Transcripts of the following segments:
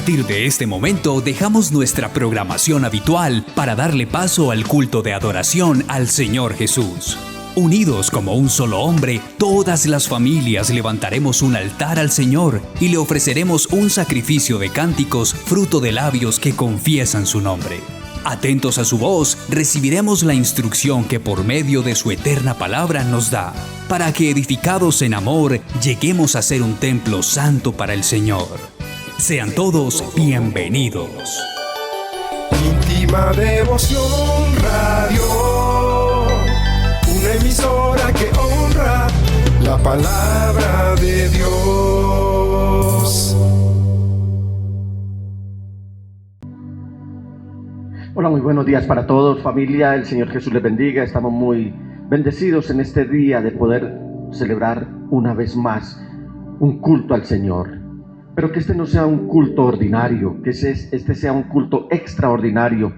partir de este momento dejamos nuestra programación habitual para darle paso al culto de adoración al Señor Jesús. Unidos como un solo hombre, todas las familias levantaremos un altar al Señor y le ofreceremos un sacrificio de cánticos, fruto de labios que confiesan su nombre. Atentos a su voz, recibiremos la instrucción que por medio de su eterna palabra nos da, para que edificados en amor, lleguemos a ser un templo santo para el Señor. Sean todos bienvenidos. Íntima Devoción Radio, una emisora que honra la palabra de Dios. Hola, muy buenos días para todos, familia. El Señor Jesús les bendiga. Estamos muy bendecidos en este día de poder celebrar una vez más un culto al Señor. Pero que este no sea un culto ordinario, que este sea un culto extraordinario,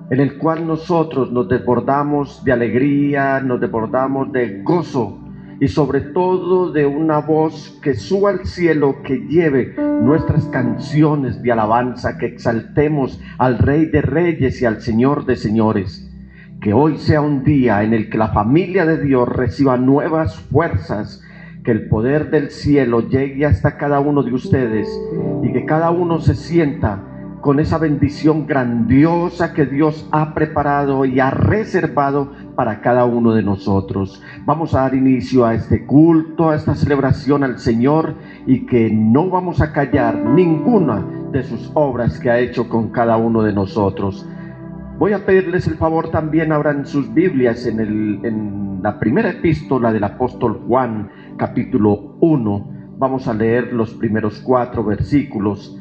en el cual nosotros nos desbordamos de alegría, nos desbordamos de gozo y sobre todo de una voz que suba al cielo, que lleve nuestras canciones de alabanza, que exaltemos al Rey de Reyes y al Señor de Señores. Que hoy sea un día en el que la familia de Dios reciba nuevas fuerzas, que el poder del cielo llegue hasta cada uno de ustedes y que cada uno se sienta con esa bendición grandiosa que Dios ha preparado y ha reservado para cada uno de nosotros. Vamos a dar inicio a este culto, a esta celebración al Señor, y que no vamos a callar ninguna de sus obras que ha hecho con cada uno de nosotros. Voy a pedirles el favor también, abran sus Biblias en la primera epístola del apóstol Juan, capítulo 1. Vamos a leer los primeros 4 versículos.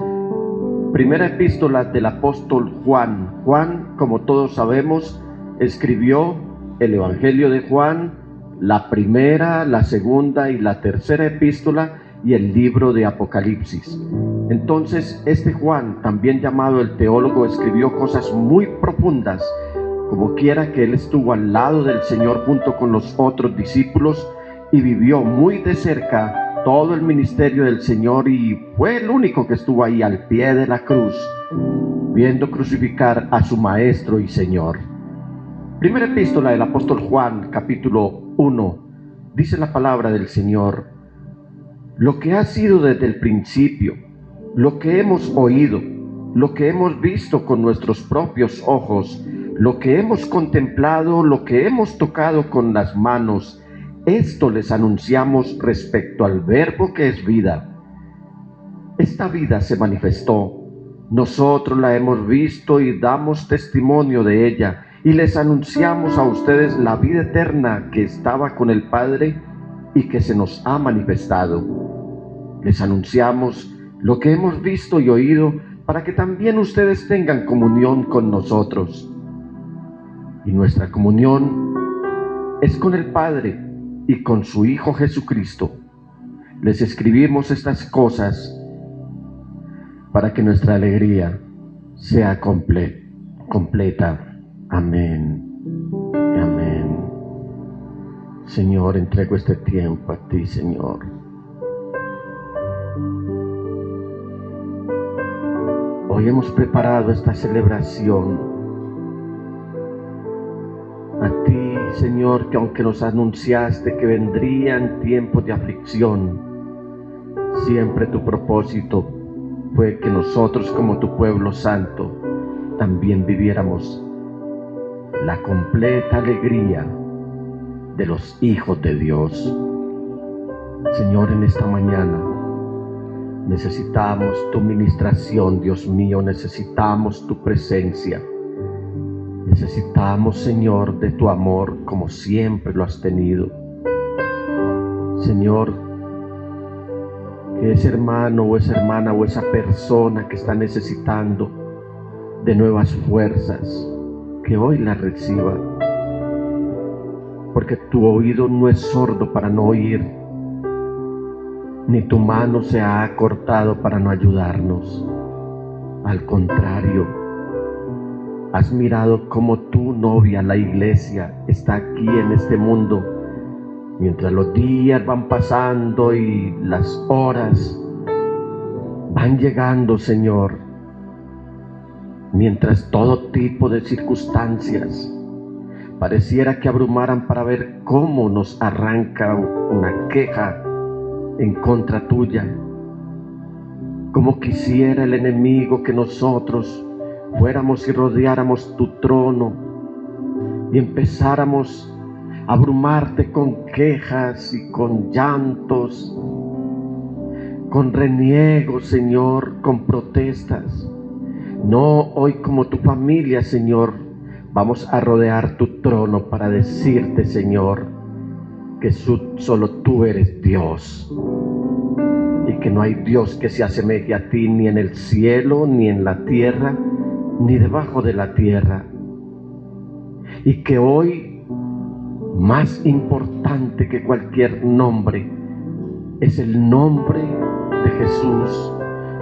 Primera epístola del apóstol Juan. Juan, como todos sabemos, escribió el Evangelio de Juan, la primera, la segunda y la tercera epístola y el libro de Apocalipsis. Entonces, este Juan, también llamado el teólogo, escribió cosas muy profundas. Como quiera que él estuvo al lado del Señor junto con los otros discípulos y vivió muy de cerca todo el ministerio del Señor, y fue el único que estuvo ahí al pie de la cruz, viendo crucificar a su Maestro y Señor. Primera epístola del apóstol Juan, capítulo 1, dice la palabra del Señor: lo que ha sido desde el principio, lo que hemos oído, lo que hemos visto con nuestros propios ojos, lo que hemos contemplado, lo que hemos tocado con las manos, esto les anunciamos respecto al Verbo que es vida. Esta vida se manifestó, nosotros la hemos visto y damos testimonio de ella, y les anunciamos a ustedes la vida eterna que estaba con el Padre y que se nos ha manifestado. Les anunciamos lo que hemos visto y oído, para que también ustedes tengan comunión con nosotros. Y nuestra comunión es con el Padre y con su Hijo Jesucristo. Les escribimos estas cosas para que nuestra alegría sea completa. Amén y amén. Señor, entrego este tiempo a ti, Señor. Hoy hemos preparado esta celebración a ti, Señor, que aunque nos anunciaste que vendrían tiempos de aflicción, siempre tu propósito fue que nosotros, como tu pueblo santo, también viviéramos la completa alegría de los hijos de Dios. Señor, en esta mañana necesitamos tu ministración, Dios mío, necesitamos tu presencia. Necesitamos, Señor, de tu amor como siempre lo has tenido. Señor, que ese hermano o esa hermana o esa persona que está necesitando de nuevas fuerzas, que hoy las reciba. Porque tu oído no es sordo para no oír, ni tu mano se ha acortado para no ayudarnos. Al contrario, has mirado cómo tu novia, la iglesia, está aquí en este mundo, mientras los días van pasando y las horas van llegando, Señor, mientras todo tipo de circunstancias pareciera que abrumaran para ver cómo nos arranca una queja en contra tuya. Como quisiera el enemigo que nosotros fuéramos y rodeáramos tu trono y empezáramos a abrumarte con quejas y con llantos, con reniegos, Señor, con protestas. No, hoy como tu familia, Señor, vamos a rodear tu trono para decirte, Señor, que solo tú eres Dios y que no hay Dios que se asemeje a ti ni en el cielo, ni en la tierra, ni debajo de la tierra. Y que hoy, más importante que cualquier nombre, es el nombre de Jesús,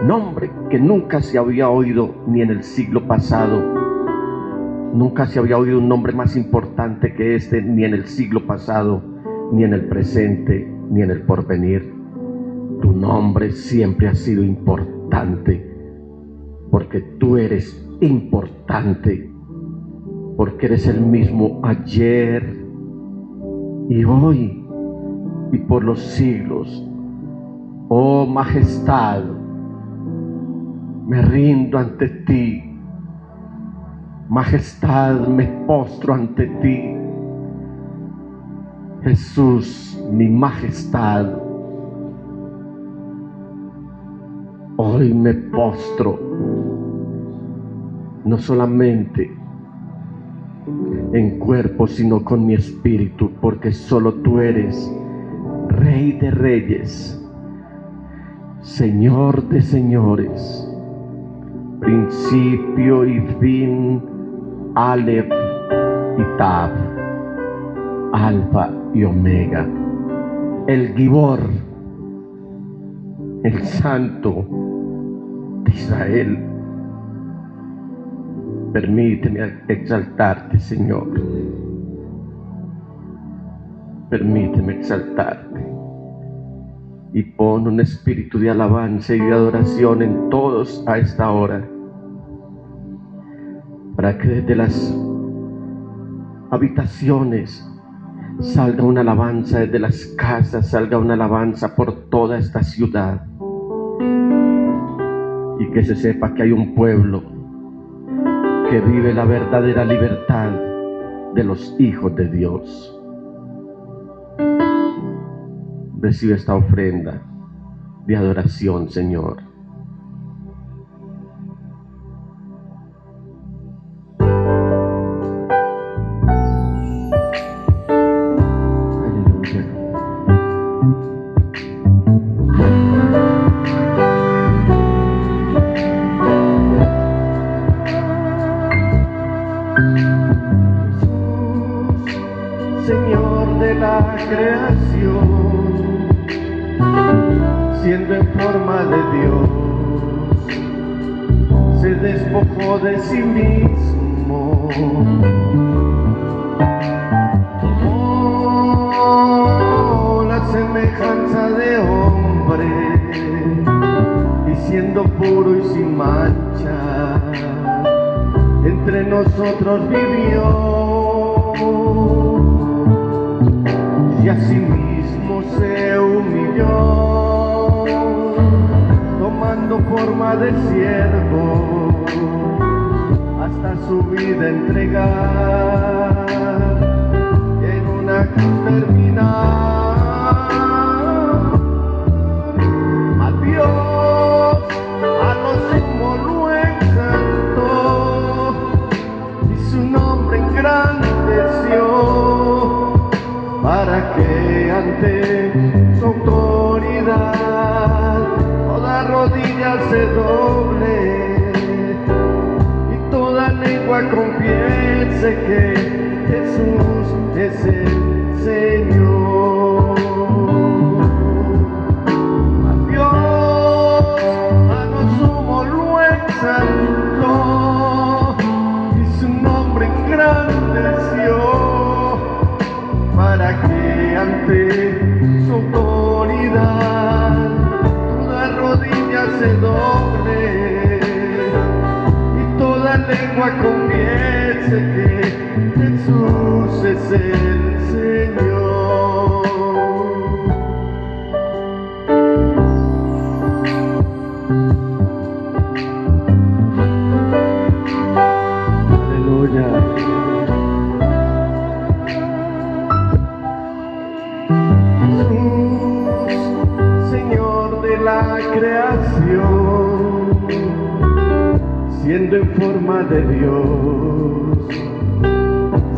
nombre que nunca se había oído ni en el siglo pasado. Nunca se había oído un nombre más importante que este, ni en el siglo pasado, ni en el presente, ni en el porvenir. Tu nombre siempre ha sido importante, porque tú eres importante, porque eres el mismo ayer y hoy y por los siglos. Oh majestad, me rindo ante ti. Majestad, me postro ante ti. Jesús, mi majestad, hoy me postro, no solamente en cuerpo, sino con mi espíritu, porque solo tú eres Rey de reyes, Señor de señores, principio y fin, Aleph y Tav, Alfa y Omega, el Gibor, el Santo de Israel. Permíteme exaltarte, Señor. Permíteme exaltarte. Y pon un espíritu de alabanza y de adoración en todos a esta hora, para que desde las habitaciones salga una alabanza, desde las casas salga una alabanza por toda esta ciudad, y que se sepa que hay un pueblo que vive la verdadera libertad de los hijos de Dios. Recibe esta ofrenda de adoración, Señor. Aleluya. Jesús, Señor de la creación, siendo en forma de Dios, se despojó de sí mismo, tomó la semejanza de hombre, y siendo puro y sin mancha, entre nosotros vivió, y asimismo se humilló, tomando forma de siervo, hasta su vida entregar, en una cruz terminar. A Dios, a lo sumo lo exaltó, y su nombre engrandeció, para que ante su autoridad toda rodilla se doble y toda lengua confiese que Jesús es el Señor. A Dios, a lo sumo lo exaltó, y su nombre engrandeció, para que ante su autoridad toda rodilla se doble lengua confiese que Jesús es el Señor. La creación, siendo en forma de Dios,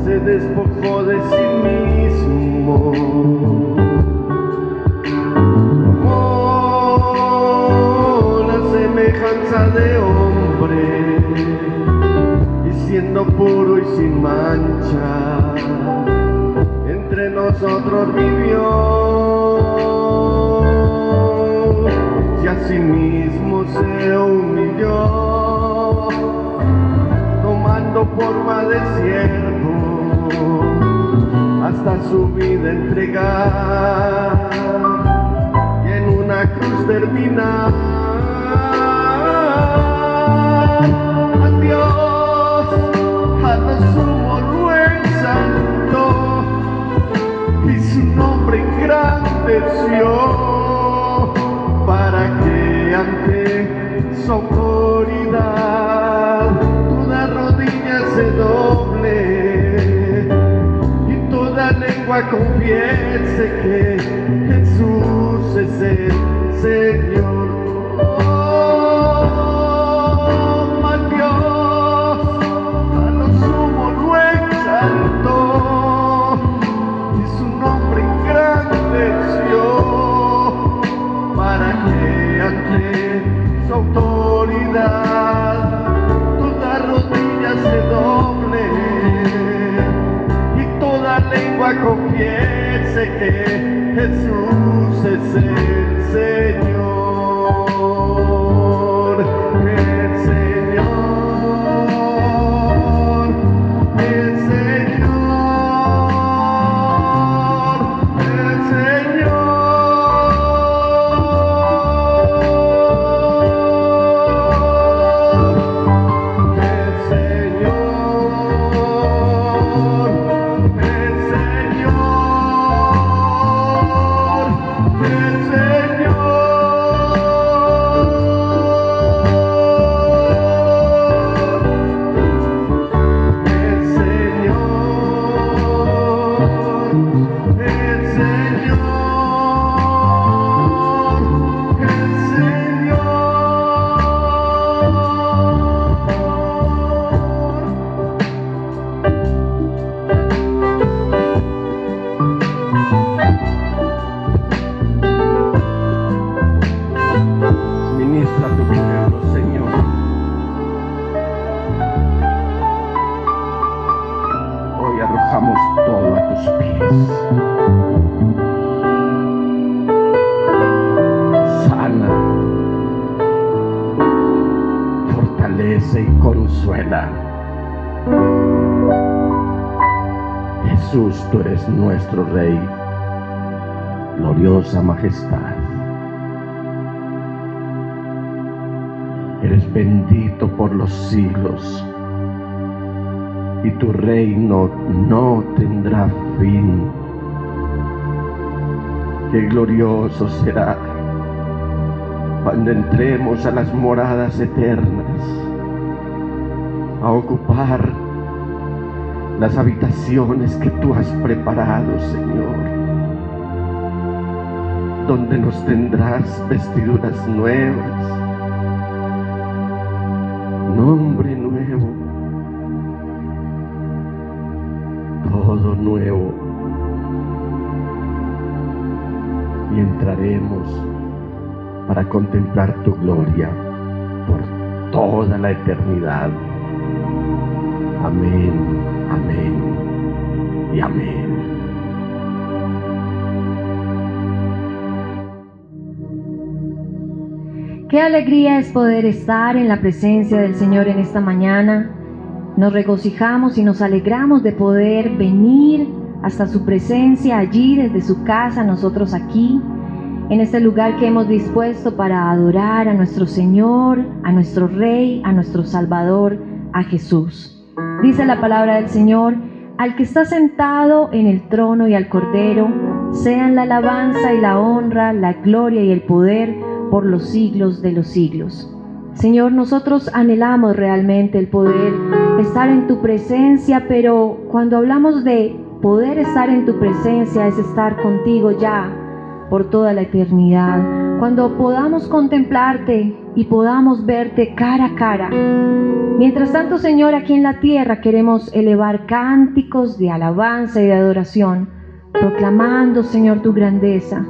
se despojó de sí mismo, tomó la semejanza de hombre y siendo puro y sin mancha, entre nosotros vivió. Y asimismo se humilló, tomando forma de siervo, hasta su vida entregar, y en una cruz terminar. A Dios, a lo sumo lo exaltó, y su nombre engrandeció, para que ante su autoridad toda rodilla se doble y toda lengua confiese que Jesús es el Señor. Oh, a Dios, a lo sumo lo exaltó y su nombre engrandeció, para que ante su autoridad toda rodilla se doble y toda lengua confiese que Jesús es el Señor. El Señor, el Señor, el Señor. Y consuela. Jesús, tú eres nuestro Rey, gloriosa majestad. Eres bendito por los siglos y tu reino no tendrá fin. Qué glorioso será cuando entremos a las moradas eternas, a ocupar las habitaciones que tú has preparado, Señor, donde nos tendrás vestiduras nuevas, nombre nuevo, todo nuevo, y entraremos para contemplar tu gloria por toda la eternidad. Amén, amén y amén. Qué alegría es poder estar en la presencia del Señor en esta mañana. Nos regocijamos y nos alegramos de poder venir hasta su presencia allí desde su casa, nosotros aquí, en este lugar que hemos dispuesto para adorar a nuestro Señor, a nuestro Rey, a nuestro Salvador, a Jesús. Dice la palabra del Señor: al que está sentado en el trono y al Cordero, sean la alabanza y la honra, la gloria y el poder por los siglos de los siglos. Señor, nosotros anhelamos realmente el poder estar en tu presencia, pero cuando hablamos de poder estar en tu presencia es estar contigo ya por toda la eternidad. Cuando podamos contemplarte y podamos verte cara a cara. Mientras tanto, Señor, aquí en la tierra queremos elevar cánticos de alabanza y de adoración, proclamando, Señor, tu grandeza,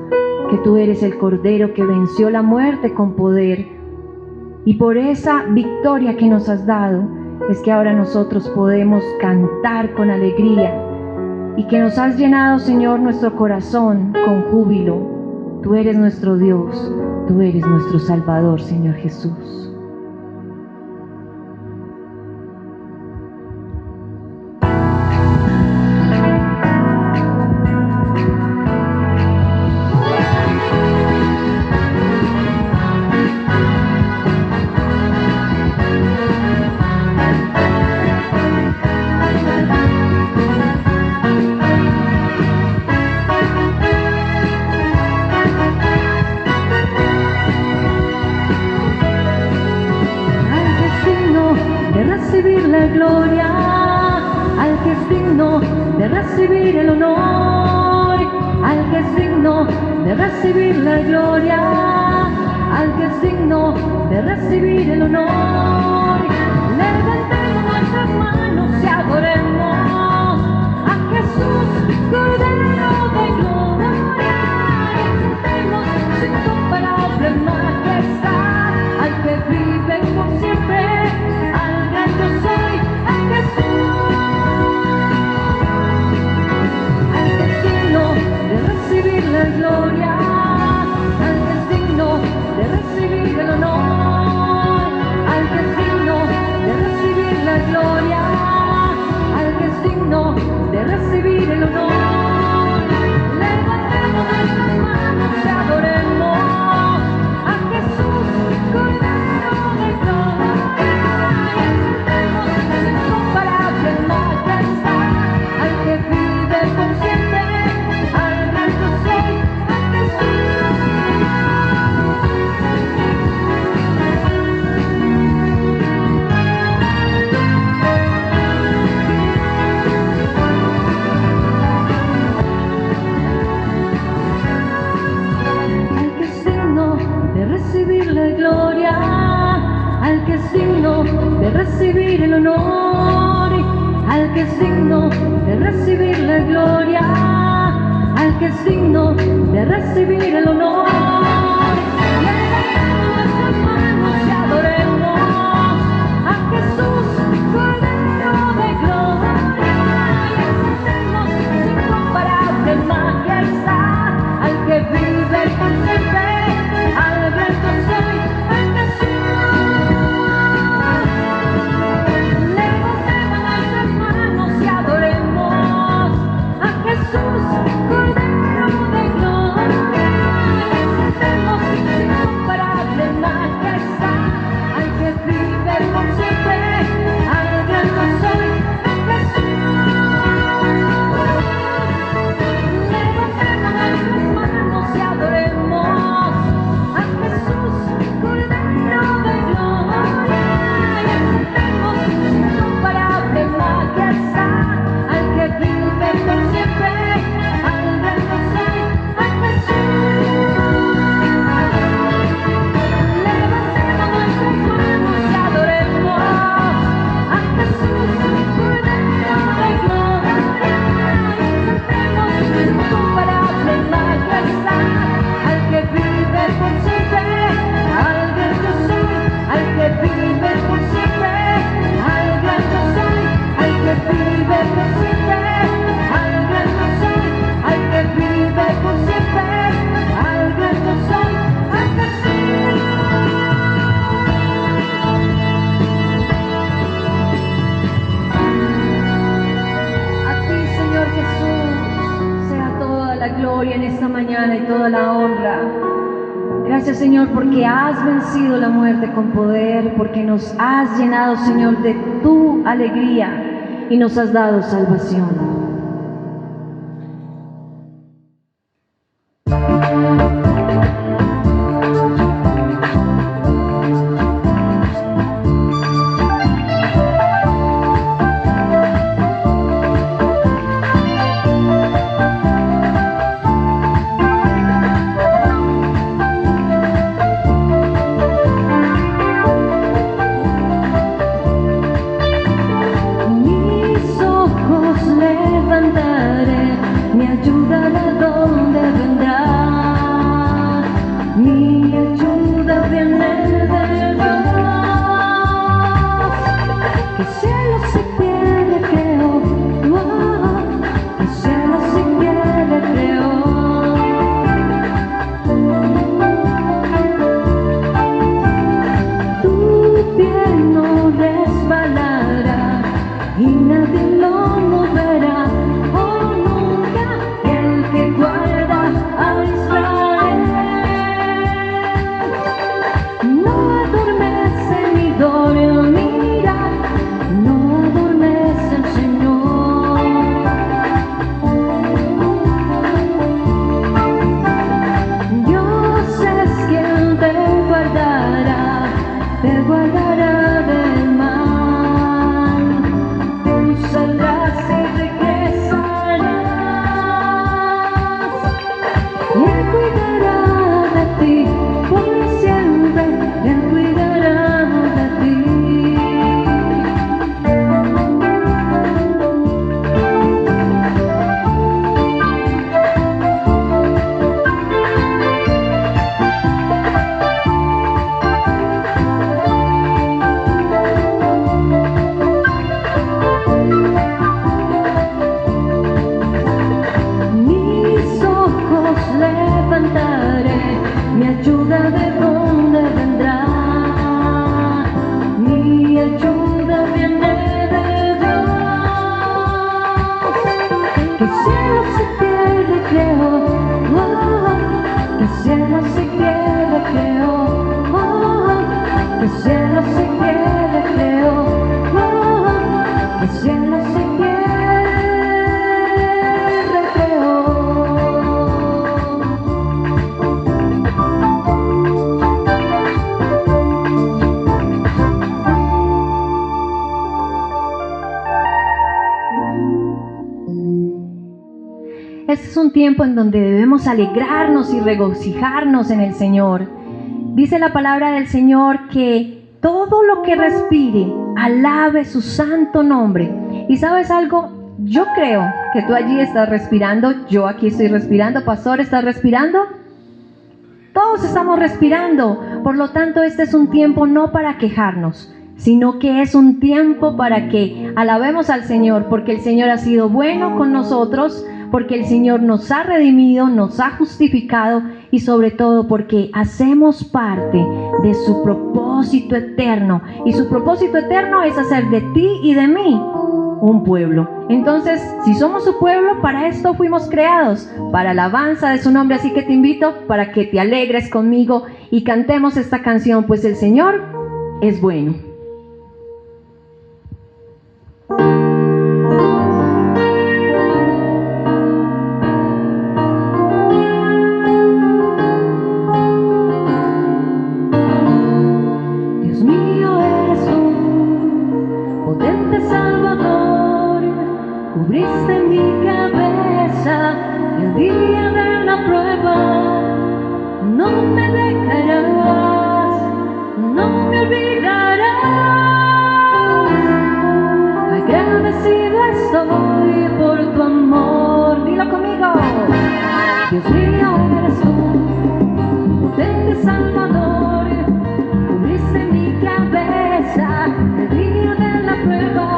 que tú eres el Cordero que venció la muerte con poder. Y por esa victoria que nos has dado, es que ahora nosotros podemos cantar con alegría y que nos has llenado, Señor, nuestro corazón con júbilo. Tú eres nuestro Dios, tú eres nuestro Salvador, Señor Jesús. Recibir el honor, al que es digno de recibir la gloria, al que es digno de recibir el honor. Levantemos nuestras manos y adoremos a Jesús, Cordero de gloria, y exaltemos su incomparable majestad, al que vive por siempre, al gran yo soy, a Jesús. La gloria, al que es digno de recibir el honor, al que es digno de recibir la gloria, al que es digno de recibir el honor. Levantemos nuestras manos y adoremos a Jesús, Cordero de gloria, y exaltemos su incomparable majestad, al que vive por siempre. Al que es digno de recibir el honor, al que es digno de recibir la gloria, al que es digno de recibir el honor. Levantemos nuestras manos y adoremos a Jesús, Cordero de gloria, y exaltemos su incomparable majestad, al que vive por siempre, al gran yo soy, a Jesús. Gracias, Señor, porque has vencido la muerte con poder, porque nos has llenado, Señor, de tu alegría y nos has dado salvación. Este es un tiempo en donde debemos alegrarnos y regocijarnos en el Señor. Dice la palabra del Señor que todo lo que respire, alabe su santo nombre. ¿Y sabes algo? Yo creo que tú allí estás respirando, yo aquí estoy respirando, pastor, ¿estás respirando? Todos estamos respirando. Por lo tanto, este es un tiempo no para quejarnos, sino que es un tiempo para que alabemos al Señor, porque el Señor ha sido bueno con nosotros, porque el Señor nos ha redimido, nos ha justificado y sobre todo porque hacemos parte de su propósito eterno. Y su propósito eterno es hacer de ti y de mí un pueblo. Entonces, si somos su pueblo, para esto fuimos creados, para alabanza de su nombre. Así que te invito para que te alegres conmigo y cantemos esta canción, pues el Señor es bueno. Cubriste mi cabeza el día de la prueba. No me dejarás, no me olvidarás. Agradecido estoy por tu amor. Dilo conmigo. Dios mío eres tú, potente Salvador. Cubriste mi cabeza el día de la prueba.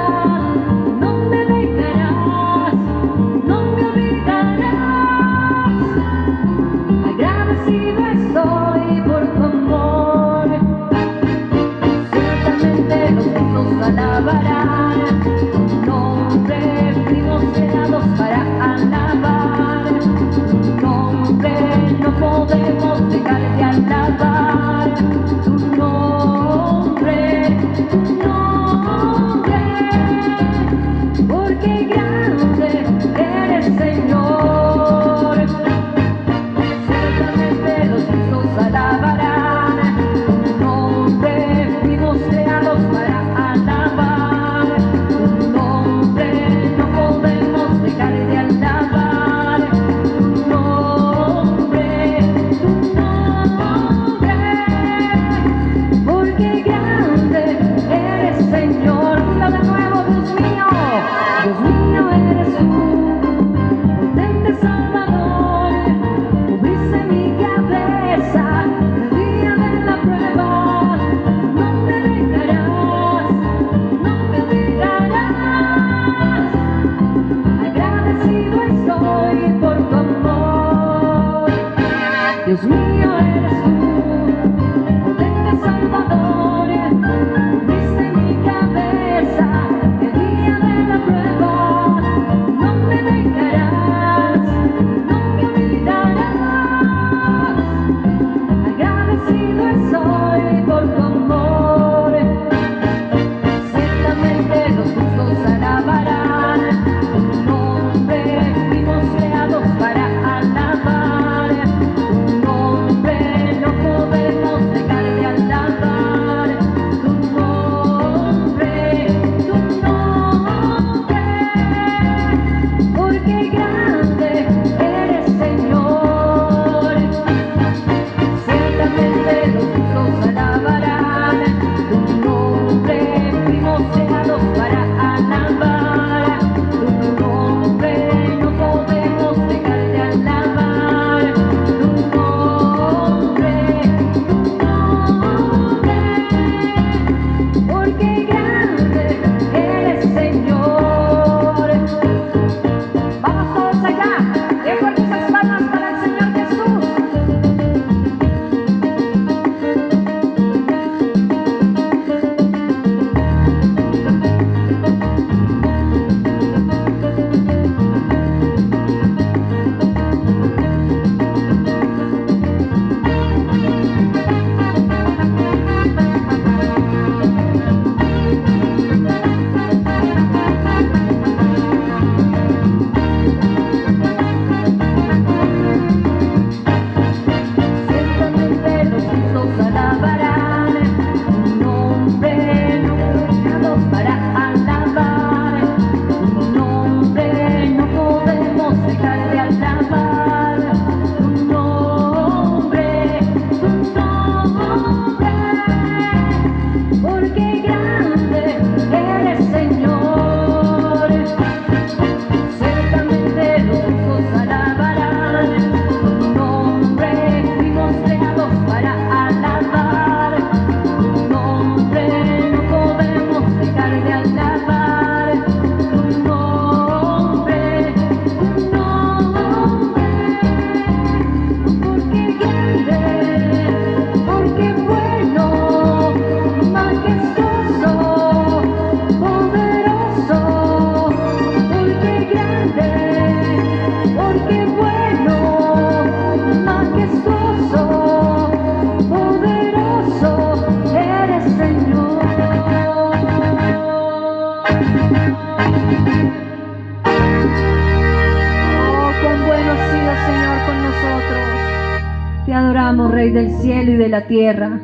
Alabarán tu nombre, fuimos creados para alabar tu nombre. Dios mío eres tú, potente Salvador, cubriste mi cabeza el día de la prueba, no me dejarás, no me olvidarás, agradecido estoy por tu amor, ciertamente los justos alabarán tu nombre, fuimos creados para alabar tu nombre, no podemos dejar de alabar tu nombre, porque grande eres Señor, ciertamente los justos alabarán tu nombre, fuimos creados para alabar tu nombre, no podemos dejar de alabar tu nombre, porque grande eres Señor. Vamos todos allá, qué fuertes esas palmas para el Señor Jesús. Ciertamente los justos alabarán tu nombre, no creados para alabar tu nombre, no podemos dejar de alabar tu nombre, porque grande eres Señor, ciertamente los justos alabarán tu nombre, fuimos creados para alabar tu nombre, no podemos dejar de alabar tu nombre, porque grande, porque bueno, majestuoso, poderoso, porque grande, porque bueno, majestuoso, poderoso, eres Señor. Oh, cuán bueno has sido, Señor, con nosotros. Te adoramos, Rey del cielo y de la tierra,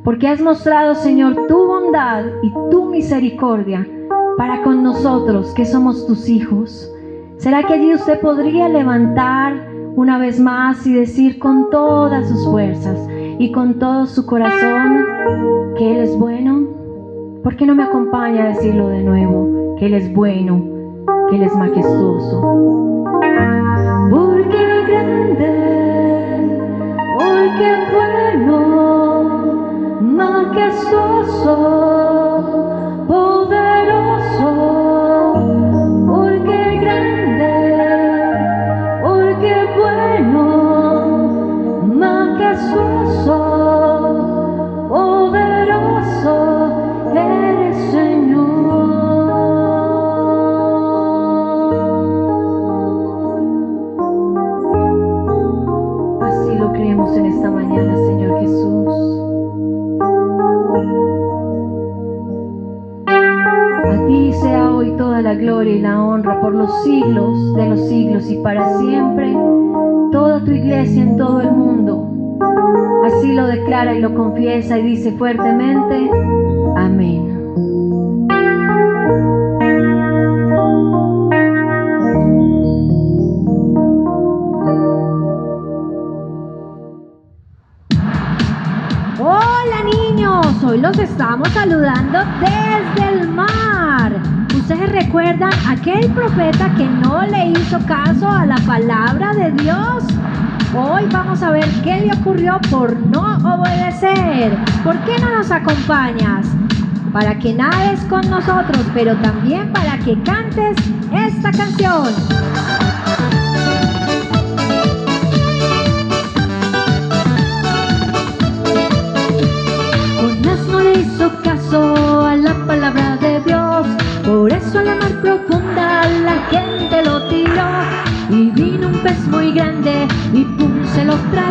porque has mostrado, Señor, tu bondad y tu misericordia para con nosotros, que somos tus hijos. ¿Será que allí usted podría levantar una vez más y decir con todas sus fuerzas y con todo su corazón que Él es bueno? ¿Por qué no me acompaña a decirlo de nuevo? Que Él es bueno, que Él es majestuoso. Porque grande, porque bueno, majestuoso, poderoso, porque grande, porque bueno, majestuoso, poderoso, eres Señor. Así lo creemos en esta mañana, Señor Jesús. A ti sea hoy toda la gloria y la honra por los siglos de los siglos y para siempre. Toda tu iglesia en todo el mundo así lo declara y lo confiesa y dice fuertemente: amén. Hola niños, hoy los estamos saludando desde el mar. ¿Ustedes recuerdan aquel profeta que no le hizo caso a la palabra de Dios? Hoy vamos a ver qué le ocurrió por no obedecer. ¿Por qué no nos acompañas? Para que nades con nosotros, pero también para que cantes esta canción.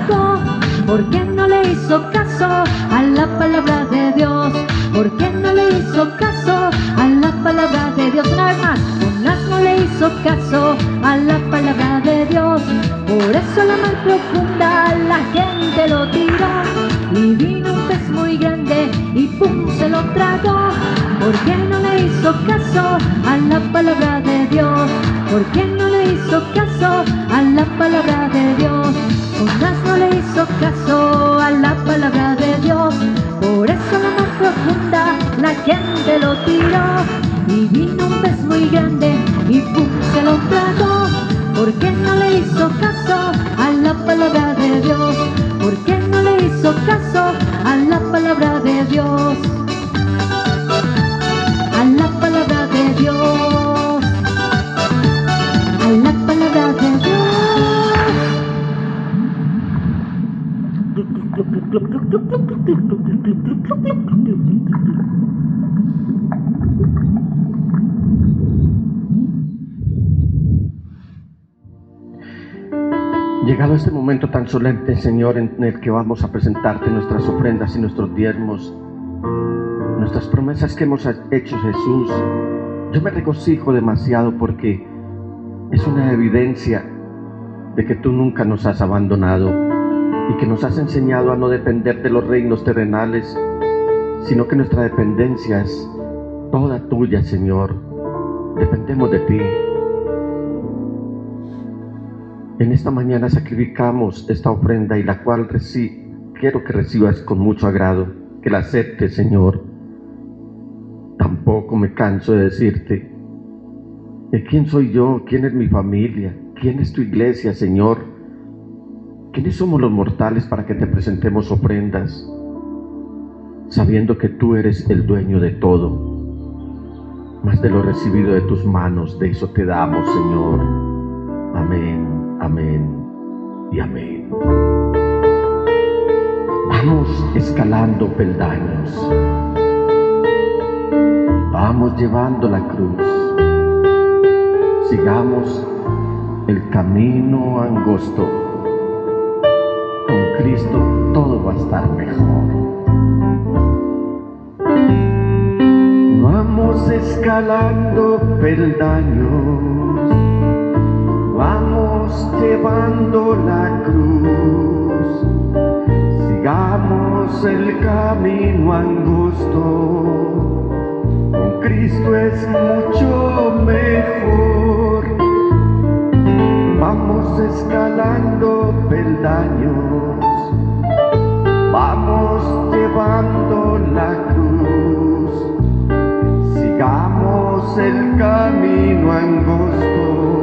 tragó? ¿Por qué no le hizo caso a la palabra de Dios? ¿Por qué no le hizo caso a la palabra de Dios? Una vez más, Jonás no le hizo caso a la palabra de Dios. Por eso la mar profunda la gente lo tiró, y vino un pez muy grande y pum, se lo tragó. ¿Por qué no le hizo caso a la palabra de Dios? ¿Por qué no le hizo caso a la palabra de Dios? Jonás no le hizo caso a la palabra de Dios. Por eso la mar profunda la gente lo tiró, y vino un pez muy grande y pum, se lo tragó. ¿Por qué no le hizo caso a la palabra de Dios? ¿Por qué no le hizo caso a la palabra de Dios? A la palabra de Dios, a la palabra de Dios. Llegado este momento tan solemne, Señor, en el que vamos a presentarte nuestras ofrendas y nuestros diezmos, nuestras promesas que hemos hecho, Jesús, yo me regocijo demasiado porque es una evidencia de que tú nunca nos has abandonado y que nos has enseñado a no depender de los reinos terrenales, sino que nuestra dependencia es toda tuya, Señor. Dependemos de ti. En esta mañana sacrificamos esta ofrenda, y la cual quiero que recibas con mucho agrado, que la aceptes, Señor. Tampoco me canso de decirte, ¿quién soy yo? ¿Quién es mi familia? ¿Quién es tu iglesia, Señor? ¿Quiénes somos los mortales para que te presentemos ofrendas, sabiendo que tú eres el dueño de todo? Más de lo recibido de tus manos, de eso te damos, Señor. Amén. Amén y amén. Vamos escalando peldaños, vamos llevando la cruz, sigamos el camino angosto, con Cristo todo va a estar mejor. Vamos escalando peldaños, vamos llevando la cruz, sigamos el camino angosto, con Cristo es mucho mejor. Vamos escalando peldaños, vamos llevando la cruz, sigamos el camino angosto,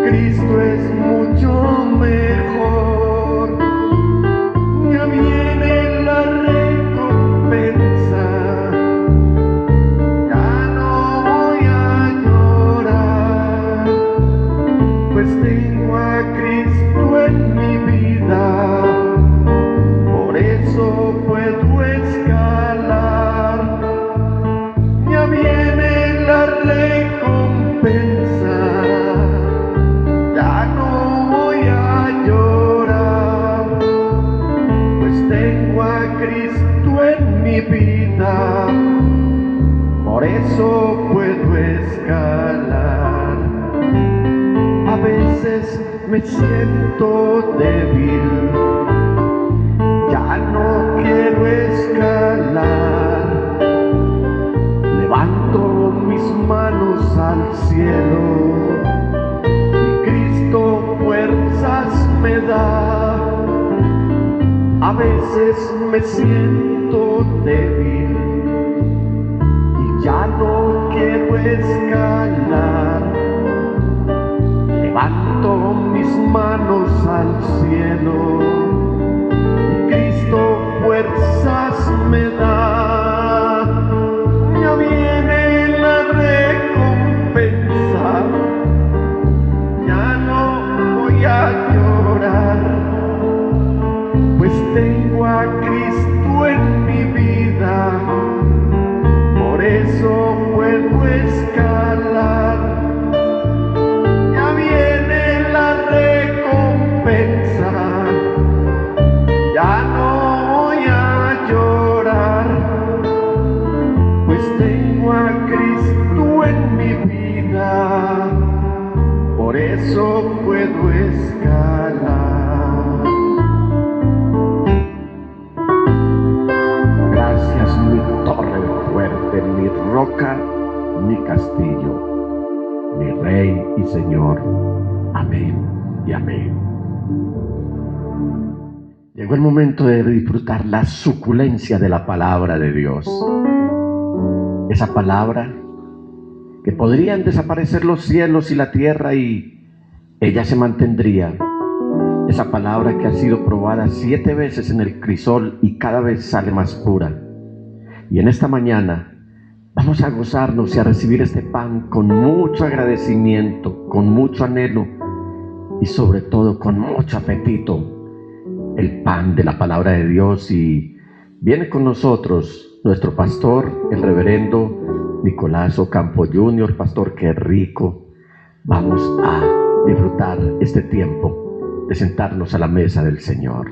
Cristo es mucho mejor. Ya viene la recompensa, ya no voy a llorar, pues tengo a Cristo en mi vida, por eso puedo escalar. Ya viene la recompensa, Cristo en mi vida, por eso puedo escalar. A veces me siento débil, ya no quiero escalar. Levanto mis manos al cielo y Cristo fuerzas me da. A veces me siento débil y ya no quiero escalar. Levanto mis manos al cielo y Cristo fuerzas me da. Ya viene la recompensa, ya no voy a llorar, pues tengo a Cristo en mi vida, por eso puedo escalar. Ya viene la recompensa, Llegó el momento de disfrutar la suculencia de la palabra de Dios. Esa palabra que podrían desaparecer los cielos y la tierra y ella se mantendría. Esa palabra que ha sido probada 7 veces en el crisol y cada vez sale más pura. Y en esta mañana vamos a gozarnos y a recibir este pan con mucho agradecimiento, con mucho anhelo y sobre todo con mucho apetito. El pan de la palabra de Dios. Y viene con nosotros nuestro pastor, el reverendo Nicolás Ocampo Jr. Pastor, qué rico. Vamos a disfrutar este tiempo de sentarnos a la mesa del Señor.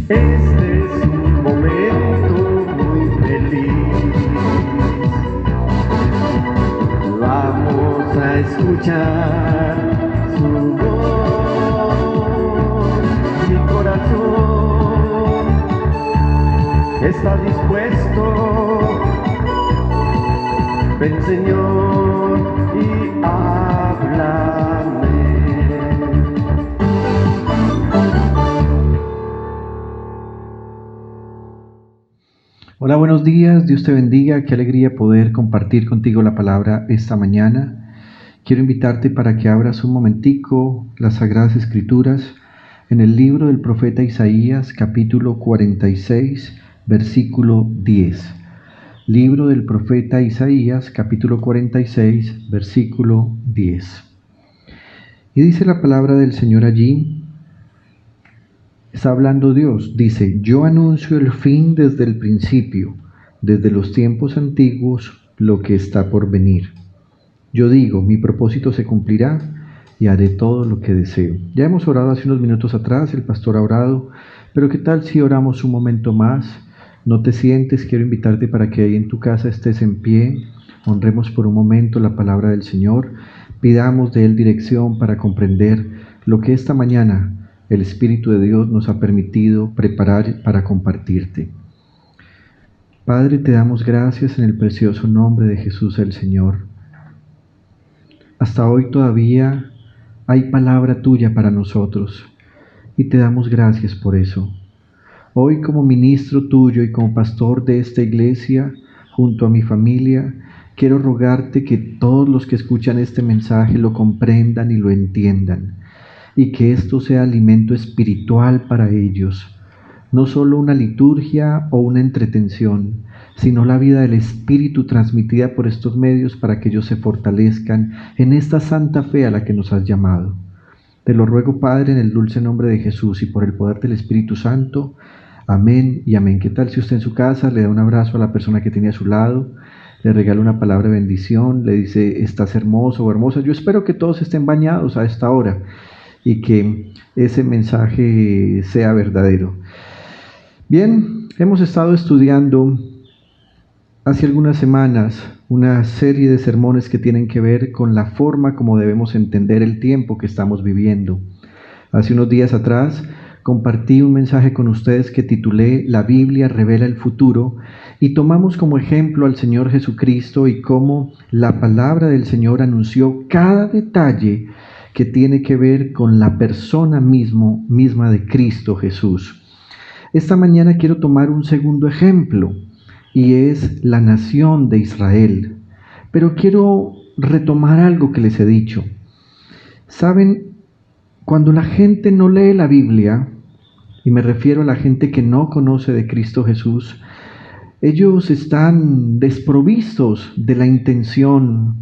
Este es un momento muy feliz. Vamos a escuchar su voz. Mi corazón está dispuesto. Ven, Señor, y háblame. Hola, buenos días, Dios te bendiga, qué alegría poder compartir contigo la palabra esta mañana. Quiero invitarte para que abras un momentico las Sagradas Escrituras en el libro del profeta Isaías, capítulo 46, versículo 10. Libro del profeta Isaías, capítulo 46, versículo 10. Y dice la palabra del Señor allí. Está hablando Dios, dice: yo anuncio el fin desde el principio, desde los tiempos antiguos, lo que está por venir. Yo digo, mi propósito se cumplirá y haré todo lo que deseo. Ya hemos orado hace unos minutos atrás, el pastor ha orado, pero ¿qué tal si oramos un momento más? No te sientes, quiero invitarte para que ahí en tu casa estés en pie, honremos por un momento la palabra del Señor, pidamos de Él dirección para comprender lo que esta mañana el Espíritu de Dios nos ha permitido preparar para compartirte. Padre, te damos gracias en el precioso nombre de Jesús el Señor. Hasta hoy todavía hay palabra tuya para nosotros y te damos gracias por eso. Hoy, como ministro tuyo y como pastor de esta iglesia, junto a mi familia, quiero rogarte que todos los que escuchan este mensaje lo comprendan y lo entiendan, y que esto sea alimento espiritual para ellos, no solo una liturgia o una entretención, sino la vida del Espíritu transmitida por estos medios para que ellos se fortalezcan en esta santa fe a la que nos has llamado. Te lo ruego, Padre, en el dulce nombre de Jesús y por el poder del Espíritu Santo. Amén y amén. ¿Qué tal si usted en su casa le da un abrazo a la persona que tiene a su lado, le regala una palabra de bendición, le dice: estás hermoso o hermosa? Yo espero que todos estén bañados a esta hora y que ese mensaje sea verdadero. Bien, hemos estado estudiando hace algunas semanas una serie de sermones que tienen que ver con la forma como debemos entender el tiempo que estamos viviendo. Hace unos días atrás compartí un mensaje con ustedes que titulé La Biblia revela el futuro, y tomamos como ejemplo al Señor Jesucristo y cómo la palabra del Señor anunció cada detalle que tiene que ver con la persona misma de Cristo Jesús. Esta mañana quiero tomar un segundo ejemplo, y es la nación de Israel. Pero quiero retomar algo que les he dicho. ¿Saben? Cuando la gente no lee la Biblia, y me refiero a la gente que no conoce de Cristo Jesús, ellos están desprovistos de la intención,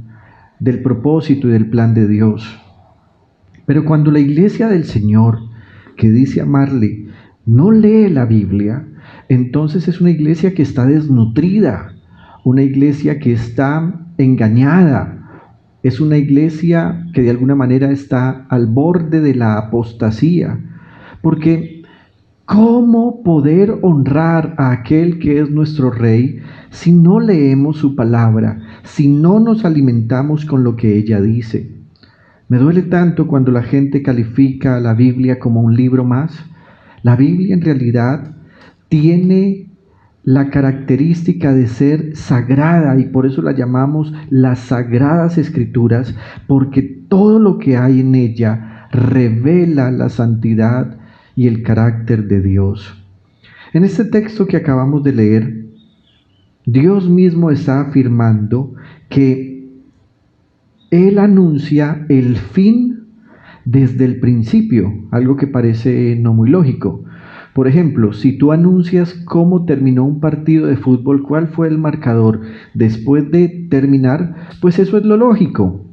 del propósito y del plan de Dios. Pero cuando la iglesia del Señor, que dice amarle, no lee la Biblia, entonces es una iglesia que está desnutrida, una iglesia que está engañada, es una iglesia que de alguna manera está al borde de la apostasía, porque ¿cómo poder honrar a aquel que es nuestro Rey si no leemos su palabra, si no nos alimentamos con lo que ella dice? Me duele tanto cuando la gente califica a la Biblia como un libro más. La Biblia en realidad tiene la característica de ser sagrada y por eso la llamamos las Sagradas Escrituras, porque todo lo que hay en ella revela la santidad y el carácter de Dios. En este texto que acabamos de leer, Dios mismo está afirmando que Él anuncia el fin desde el principio, algo que parece no muy lógico. Por ejemplo, si tú anuncias cómo terminó un partido de fútbol, cuál fue el marcador después de terminar, pues eso es lo lógico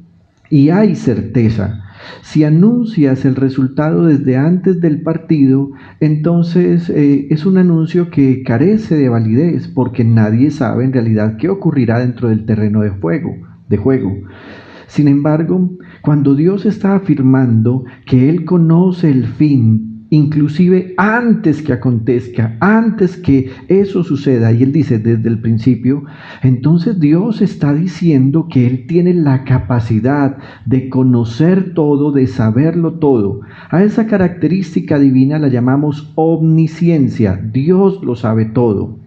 y hay certeza. Si anuncias el resultado desde antes del partido, entonces es un anuncio que carece de validez porque nadie sabe en realidad qué ocurrirá dentro del terreno de juego. Sin embargo, cuando Dios está afirmando que Él conoce el fin, inclusive antes que acontezca, antes que eso suceda, y Él dice desde el principio, entonces Dios está diciendo que Él tiene la capacidad de conocer todo, de saberlo todo. A esa característica divina la llamamos omnisciencia. Dios lo sabe todo.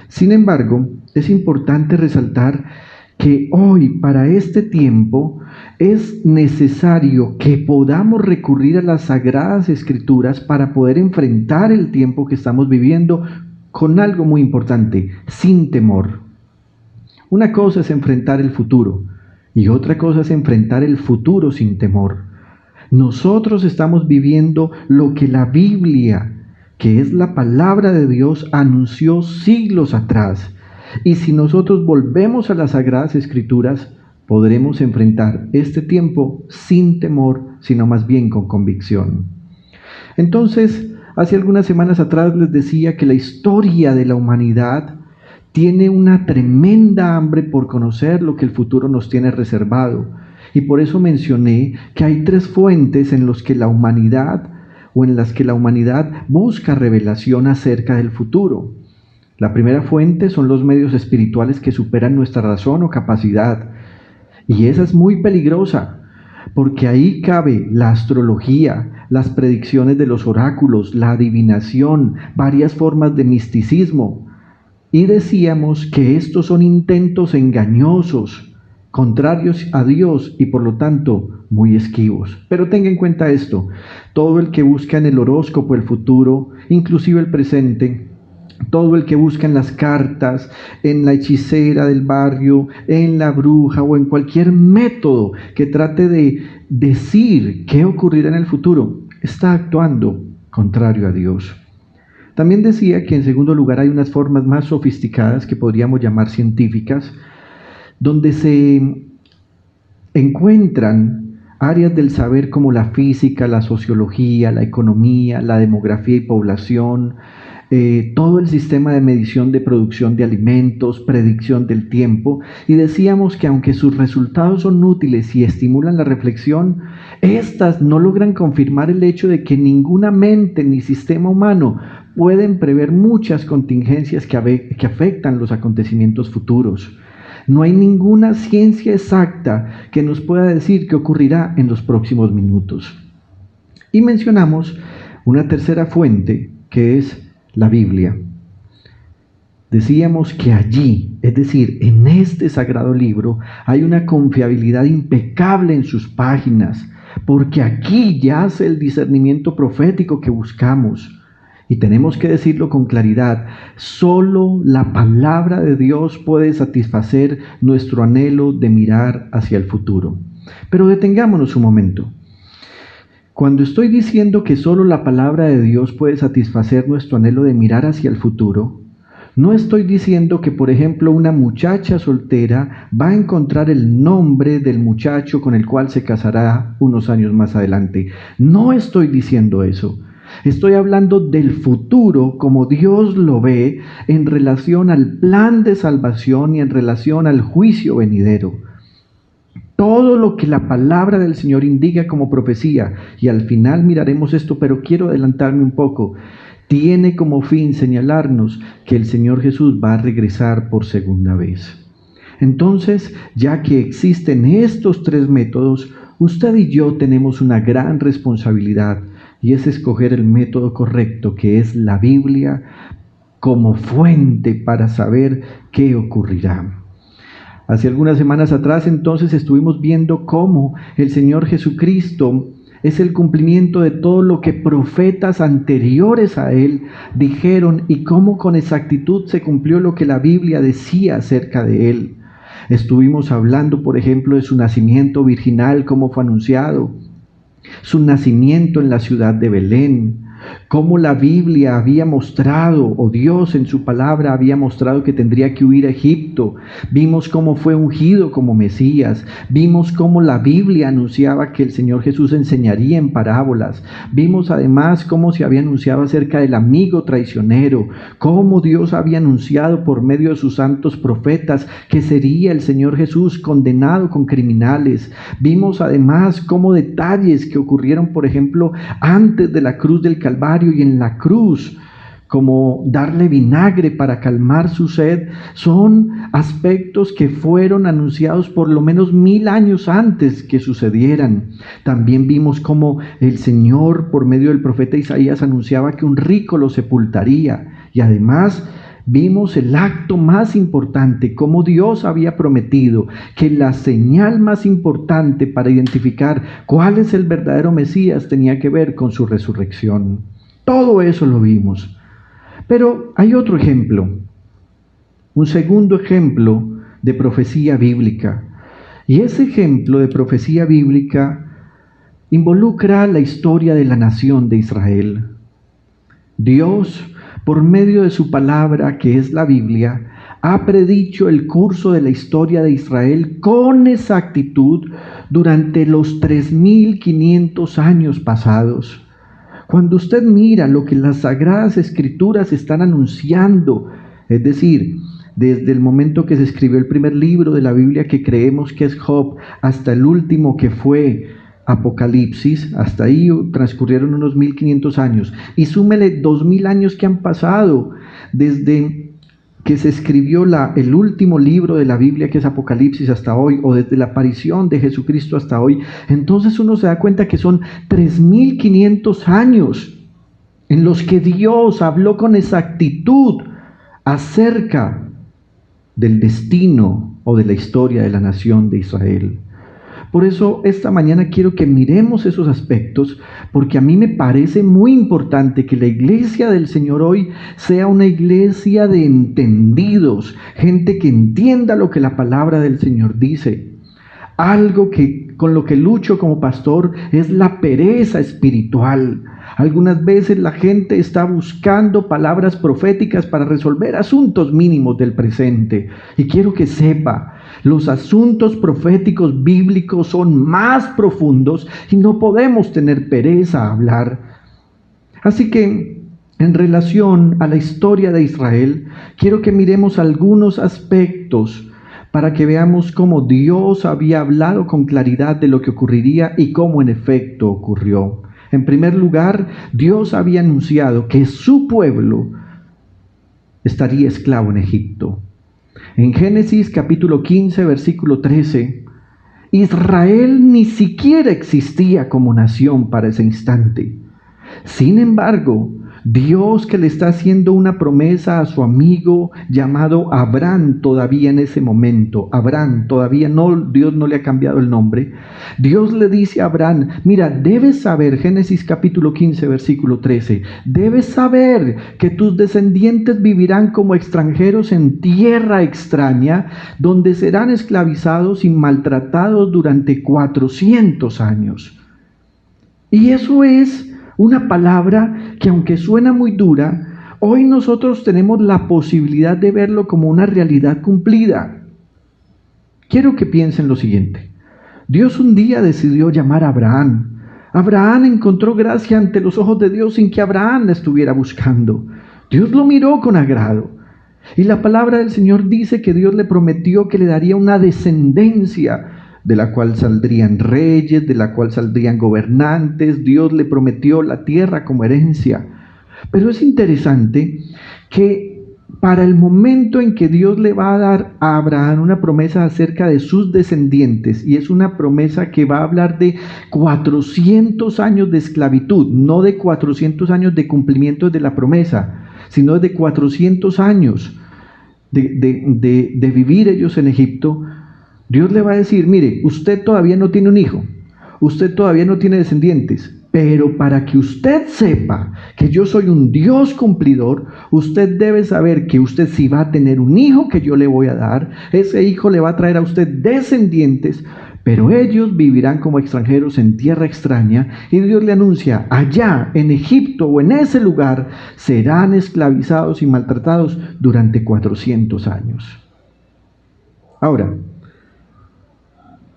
Sin embargo, es importante resaltar que hoy, para este tiempo, es necesario que podamos recurrir a las Sagradas Escrituras para poder enfrentar el tiempo que estamos viviendo con algo muy importante, sin temor. Una cosa es enfrentar el futuro y otra cosa es enfrentar el futuro sin temor. Nosotros estamos viviendo lo que la Biblia, que es la palabra de Dios, anunció siglos atrás. Y si nosotros volvemos a las Sagradas Escrituras, podremos enfrentar este tiempo sin temor, sino más bien con convicción. Entonces, hace algunas semanas atrás les decía que la historia de la humanidad tiene una tremenda hambre por conocer lo que el futuro nos tiene reservado. Y por eso mencioné que hay 3 fuentes en las que la humanidad busca revelación acerca del futuro. La primera fuente son los medios espirituales que superan nuestra razón o capacidad. Y esa es muy peligrosa, porque ahí cabe la astrología, las predicciones de los oráculos, la adivinación, varias formas de misticismo. Y decíamos que estos son intentos engañosos, contrarios a Dios y por lo tanto muy esquivos. Pero tenga en cuenta esto, todo el que busca en el horóscopo el futuro, inclusive el presente, todo el que busca en las cartas, en la hechicera del barrio, en la bruja o en cualquier método que trate de decir qué ocurrirá en el futuro, está actuando contrario a Dios. También decía que en segundo lugar hay unas formas más sofisticadas que podríamos llamar científicas, donde se encuentran áreas del saber como la física, la sociología, la economía, la demografía y población, todo el sistema de medición de producción de alimentos, predicción del tiempo, y decíamos que aunque sus resultados son útiles y estimulan la reflexión, estas no logran confirmar el hecho de que ninguna mente ni sistema humano pueden prever muchas contingencias que afectan los acontecimientos futuros. No hay ninguna ciencia exacta que nos pueda decir qué ocurrirá en los próximos minutos. Y mencionamos una tercera fuente, que es la Biblia. Decíamos que allí, es decir, en este sagrado libro, hay una confiabilidad impecable en sus páginas, porque aquí yace el discernimiento profético que buscamos. Y tenemos que decirlo con claridad, solo la palabra de Dios puede satisfacer nuestro anhelo de mirar hacia el futuro. Pero detengámonos un momento. Cuando estoy diciendo que solo la palabra de Dios puede satisfacer nuestro anhelo de mirar hacia el futuro, no estoy diciendo que, por ejemplo, una muchacha soltera va a encontrar el nombre del muchacho con el cual se casará unos años más adelante. No estoy diciendo eso. Estoy hablando del futuro como Dios lo ve en relación al plan de salvación y en relación al juicio venidero. Todo lo que la palabra del Señor indica como profecía, y al final miraremos esto, pero quiero adelantarme un poco, tiene como fin señalarnos que el Señor Jesús va a regresar por segunda vez. Entonces, ya que existen estos 3 métodos, usted y yo tenemos una gran responsabilidad y es escoger el método correcto, que es la Biblia, como fuente para saber qué ocurrirá. Hace algunas semanas atrás entonces estuvimos viendo cómo el Señor Jesucristo es el cumplimiento de todo lo que profetas anteriores a Él dijeron y cómo con exactitud se cumplió lo que la Biblia decía acerca de Él. Estuvimos hablando, por ejemplo, de su nacimiento virginal, cómo fue anunciado, su nacimiento en la ciudad de Belén, cómo la Biblia había mostrado, o Dios en su palabra había mostrado que tendría que huir a Egipto. Vimos cómo fue ungido como Mesías. Vimos cómo la Biblia anunciaba que el Señor Jesús enseñaría en parábolas. Vimos además cómo se había anunciado acerca del amigo traicionero, cómo Dios había anunciado por medio de sus santos profetas que sería el Señor Jesús condenado con criminales. Vimos además cómo detalles que ocurrieron, por ejemplo, antes de la cruz del Calvario y en la cruz, como darle vinagre para calmar su sed, son aspectos que fueron anunciados por lo menos 1000 años antes que sucedieran. También vimos cómo el Señor, por medio del profeta Isaías, anunciaba que un rico lo sepultaría. Y además vimos el acto más importante, cómo Dios había prometido que la señal más importante para identificar cuál es el verdadero Mesías tenía que ver con su resurrección. Todo eso lo vimos. Pero hay otro ejemplo, un segundo ejemplo de profecía bíblica. Y ese ejemplo de profecía bíblica involucra la historia de la nación de Israel. Dios, por medio de su palabra, que es la Biblia, ha predicho el curso de la historia de Israel con exactitud durante los 3500 años pasados. Cuando usted mira lo que las Sagradas Escrituras están anunciando, es decir, desde el momento que se escribió el primer libro de la Biblia que creemos que es Job, hasta el último que fue Apocalipsis, hasta ahí transcurrieron unos 1500 años, y súmele 2000 años que han pasado desde que se escribió el último libro de la Biblia que es Apocalipsis hasta hoy, o desde la aparición de Jesucristo hasta hoy. Entonces uno se da cuenta que son 3500 años en los que Dios habló con exactitud acerca del destino o de la historia de la nación de Israel. Por eso esta mañana quiero que miremos esos aspectos, porque a mí me parece muy importante que la iglesia del Señor hoy sea una iglesia de entendidos, gente que entienda lo que la palabra del Señor dice. Algo con lo que lucho como pastor es la pereza espiritual. Algunas veces la gente está buscando palabras proféticas para resolver asuntos mínimos del presente. Y quiero que sepa, los asuntos proféticos bíblicos son más profundos y no podemos tener pereza a hablar. Así que, en relación a la historia de Israel, quiero que miremos algunos aspectos para que veamos cómo Dios había hablado con claridad de lo que ocurriría y cómo en efecto ocurrió. En primer lugar, Dios había anunciado que su pueblo estaría esclavo en Egipto. En Génesis capítulo 15, versículo 13, Israel ni siquiera existía como nación para ese instante. Sin embargo, Dios, que le está haciendo una promesa a su amigo llamado Abraham todavía en ese momento, Abraham todavía no, Dios no le ha cambiado el nombre. Dios le dice a Abraham, mira, debes saber, Génesis capítulo 15, versículo 13, debes saber que tus descendientes vivirán como extranjeros en tierra extraña, donde serán esclavizados y maltratados durante 400 años. Y eso es una palabra que, aunque suena muy dura, hoy nosotros tenemos la posibilidad de verlo como una realidad cumplida. Quiero que piensen lo siguiente. Dios un día decidió llamar a Abraham. Abraham encontró gracia ante los ojos de Dios sin que Abraham la estuviera buscando. Dios lo miró con agrado. Y la palabra del Señor dice que Dios le prometió que le daría una descendencia de la cual saldrían reyes, de la cual saldrían gobernantes. Dios le prometió la tierra como herencia. Pero es interesante que para el momento en que Dios le va a dar a Abraham una promesa acerca de sus descendientes, y es una promesa que va a hablar de 400 años de esclavitud, no de 400 años de cumplimiento de la promesa, sino de 400 años de vivir ellos en Egipto. Dios le va a decir: mire, usted todavía no tiene un hijo, usted todavía no tiene descendientes, pero para que usted sepa que yo soy un Dios cumplidor, usted debe saber que usted sí va a tener un hijo que yo le voy a dar. Ese hijo le va a traer a usted descendientes, pero ellos vivirán como extranjeros en tierra extraña. Y Dios le anuncia: allá en Egipto o en ese lugar serán esclavizados y maltratados durante 400 años. Ahora,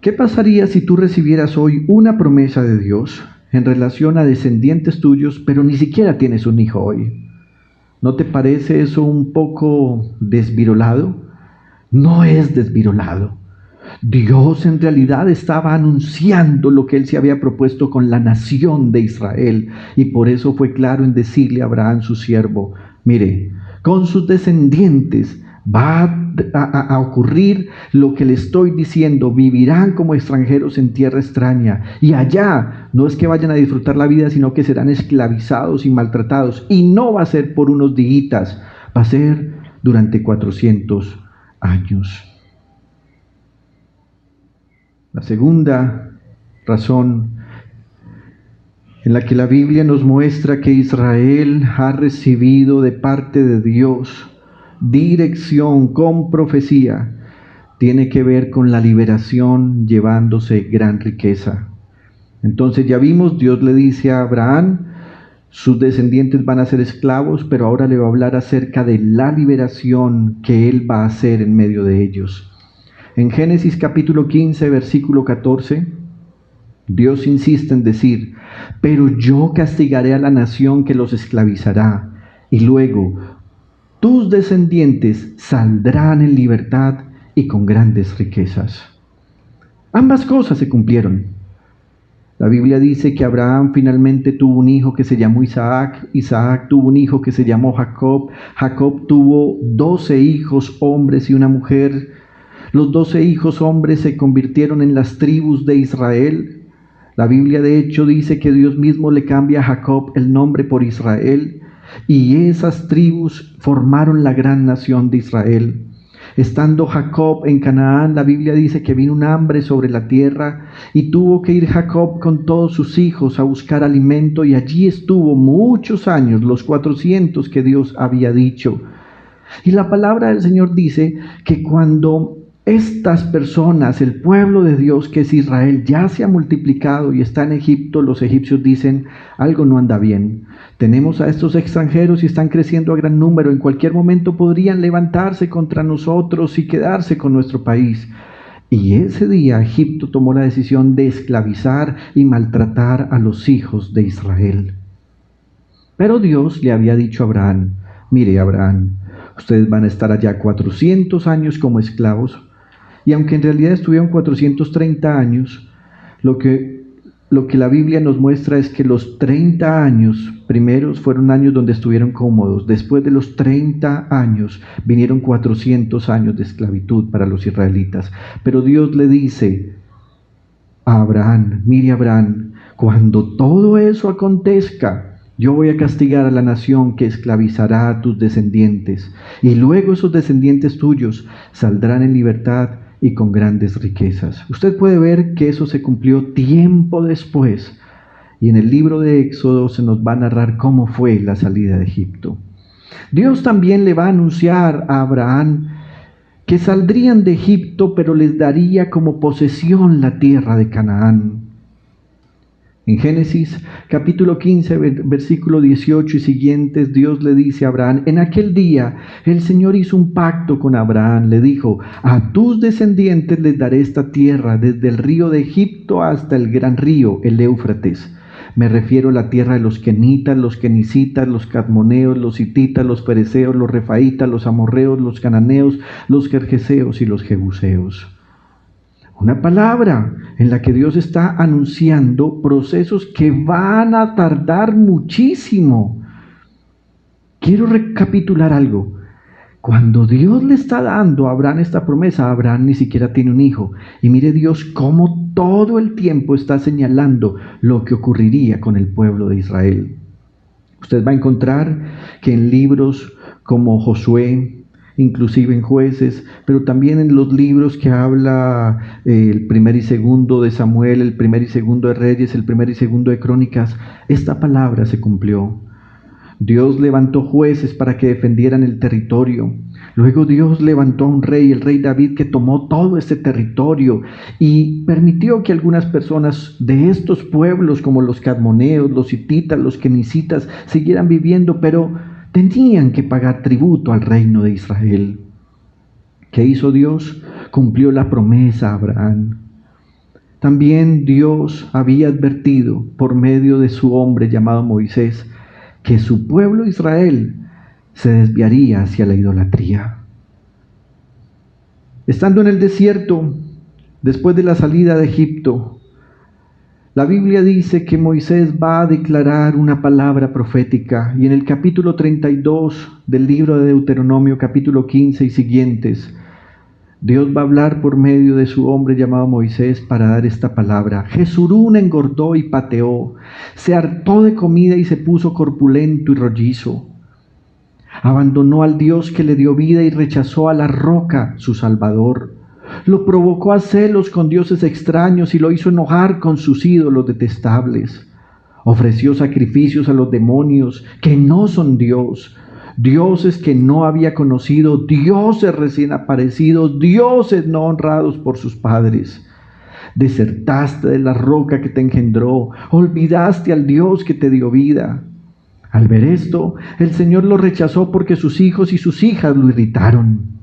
¿qué pasaría si tú recibieras hoy una promesa de Dios en relación a descendientes tuyos, pero ni siquiera tienes un hijo hoy? ¿No te parece eso un poco desvirolado? No es desvirolado. Dios en realidad estaba anunciando lo que Él se había propuesto con la nación de Israel, y por eso fue claro en decirle a Abraham, su siervo: mire, con sus descendientes va a ocurrir lo que le estoy diciendo. Vivirán como extranjeros en tierra extraña, y allá no es que vayan a disfrutar la vida, sino que serán esclavizados y maltratados, y no va a ser por unos días, va a ser durante 400 años. La segunda razón en la que la Biblia nos muestra que Israel ha recibido de parte de Dios dirección con profecía tiene que ver con la liberación, llevándose gran riqueza. Entonces ya vimos, Dios le dice a Abraham: sus descendientes van a ser esclavos, pero ahora le va a hablar acerca de la liberación que Él va a hacer en medio de ellos. En Génesis capítulo 15, versículo 14, Dios insiste en decir: pero yo castigaré a la nación que los esclavizará, y luego tus descendientes saldrán en libertad y con grandes riquezas. Ambas cosas se cumplieron. La Biblia dice que Abraham finalmente tuvo un hijo que se llamó Isaac. Isaac tuvo un hijo que se llamó Jacob. Jacob tuvo 12 hijos hombres y una mujer. Los 12 hijos hombres se convirtieron en las tribus de Israel. La Biblia de hecho dice que Dios mismo le cambia a Jacob el nombre por Israel, y esas tribus formaron la gran nación de Israel. Estando Jacob en Canaán, la Biblia dice que vino un hambre sobre la tierra y tuvo que ir Jacob con todos sus hijos a buscar alimento, y allí estuvo muchos años, los 400 que Dios había dicho. Y la palabra del Señor dice que cuando estas personas, el pueblo de Dios que es Israel, ya se ha multiplicado y está en Egipto, los egipcios dicen: algo no anda bien. Tenemos a estos extranjeros y están creciendo a gran número. En cualquier momento podrían levantarse contra nosotros y quedarse con nuestro país. Y ese día Egipto tomó la decisión de esclavizar y maltratar a los hijos de Israel. Pero Dios le había dicho a Abraham: mire, Abraham, ustedes van a estar allá 400 años como esclavos. Y aunque en realidad estuvieron 430 años, lo que la Biblia nos muestra es que los 30 años primeros fueron años donde estuvieron cómodos. Después de los 30 años vinieron 400 años de esclavitud para los israelitas. Pero Dios le dice a Abraham: mire, Abraham, cuando todo eso acontezca, yo voy a castigar a la nación que esclavizará a tus descendientes, y luego esos descendientes tuyos saldrán en libertad y con grandes riquezas. Usted puede ver que eso se cumplió tiempo después, y en el libro de Éxodo se nos va a narrar cómo fue la salida de Egipto. Dios también le va a anunciar a Abraham que saldrían de Egipto, pero les daría como posesión la tierra de Canaán. En Génesis capítulo 15, versículo 18 y siguientes, Dios le dice a Abraham: en aquel día el Señor hizo un pacto con Abraham. Le dijo: a tus descendientes les daré esta tierra, desde el río de Egipto hasta el gran río, el Éufrates. Me refiero a la tierra de los kenitas, los kenicitas, los cadmoneos, los hititas, los fereceos, los refaitas, los amorreos, los cananeos, los gergeseos y los jebuseos. Una palabra en la que Dios está anunciando procesos que van a tardar muchísimo. Quiero recapitular algo. Cuando Dios le está dando a Abraham esta promesa, Abraham ni siquiera tiene un hijo. Y mire Dios cómo todo el tiempo está señalando lo que ocurriría con el pueblo de Israel. Usted va a encontrar que en libros como Josué, inclusive en Jueces, pero también en los libros que habla el 1 y 2 de Samuel, el 1 y 2 de Reyes, el 1 y 2 de Crónicas, esta palabra se cumplió. Dios levantó jueces para que defendieran el territorio. Luego Dios levantó a un rey, el rey David, que tomó todo este territorio y permitió que algunas personas de estos pueblos, como los cadmoneos, los hititas, los kenicitas, siguieran viviendo, pero tenían que pagar tributo al reino de Israel. ¿Qué hizo Dios? Cumplió la promesa a Abraham. También Dios había advertido por medio de su hombre llamado Moisés que su pueblo Israel se desviaría hacia la idolatría. Estando en el desierto, después de la salida de Egipto, la Biblia dice que Moisés va a declarar una palabra profética, y en el capítulo 32 del libro de Deuteronomio, capítulo 15 y siguientes, Dios va a hablar por medio de su hombre llamado Moisés para dar esta palabra. Jesurún engordó y pateó, se hartó de comida y se puso corpulento y rollizo. Abandonó al Dios que le dio vida y rechazó a la roca, su Salvador. Lo provocó a celos con dioses extraños y lo hizo enojar con sus ídolos detestables. Ofreció sacrificios a los demonios que no son Dios, dioses que no había conocido, dioses recién aparecidos, dioses no honrados por sus padres. Desertaste de la roca que te engendró, olvidaste al Dios que te dio vida. Al ver esto, el Señor lo rechazó porque sus hijos y sus hijas lo irritaron.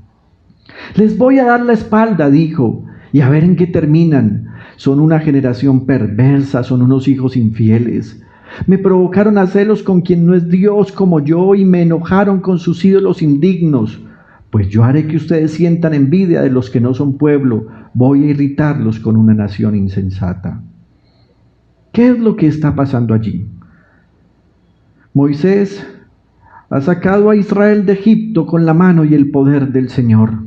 Les voy a dar la espalda, dijo, y a ver en qué terminan. Son una generación perversa, son unos hijos infieles. Me provocaron a celos con quien no es Dios como yo y me enojaron con sus ídolos indignos. Pues yo haré que ustedes sientan envidia de los que no son pueblo. Voy a irritarlos con una nación insensata. ¿Qué es lo que está pasando allí? Moisés ha sacado a Israel de Egipto con la mano y el poder del Señor.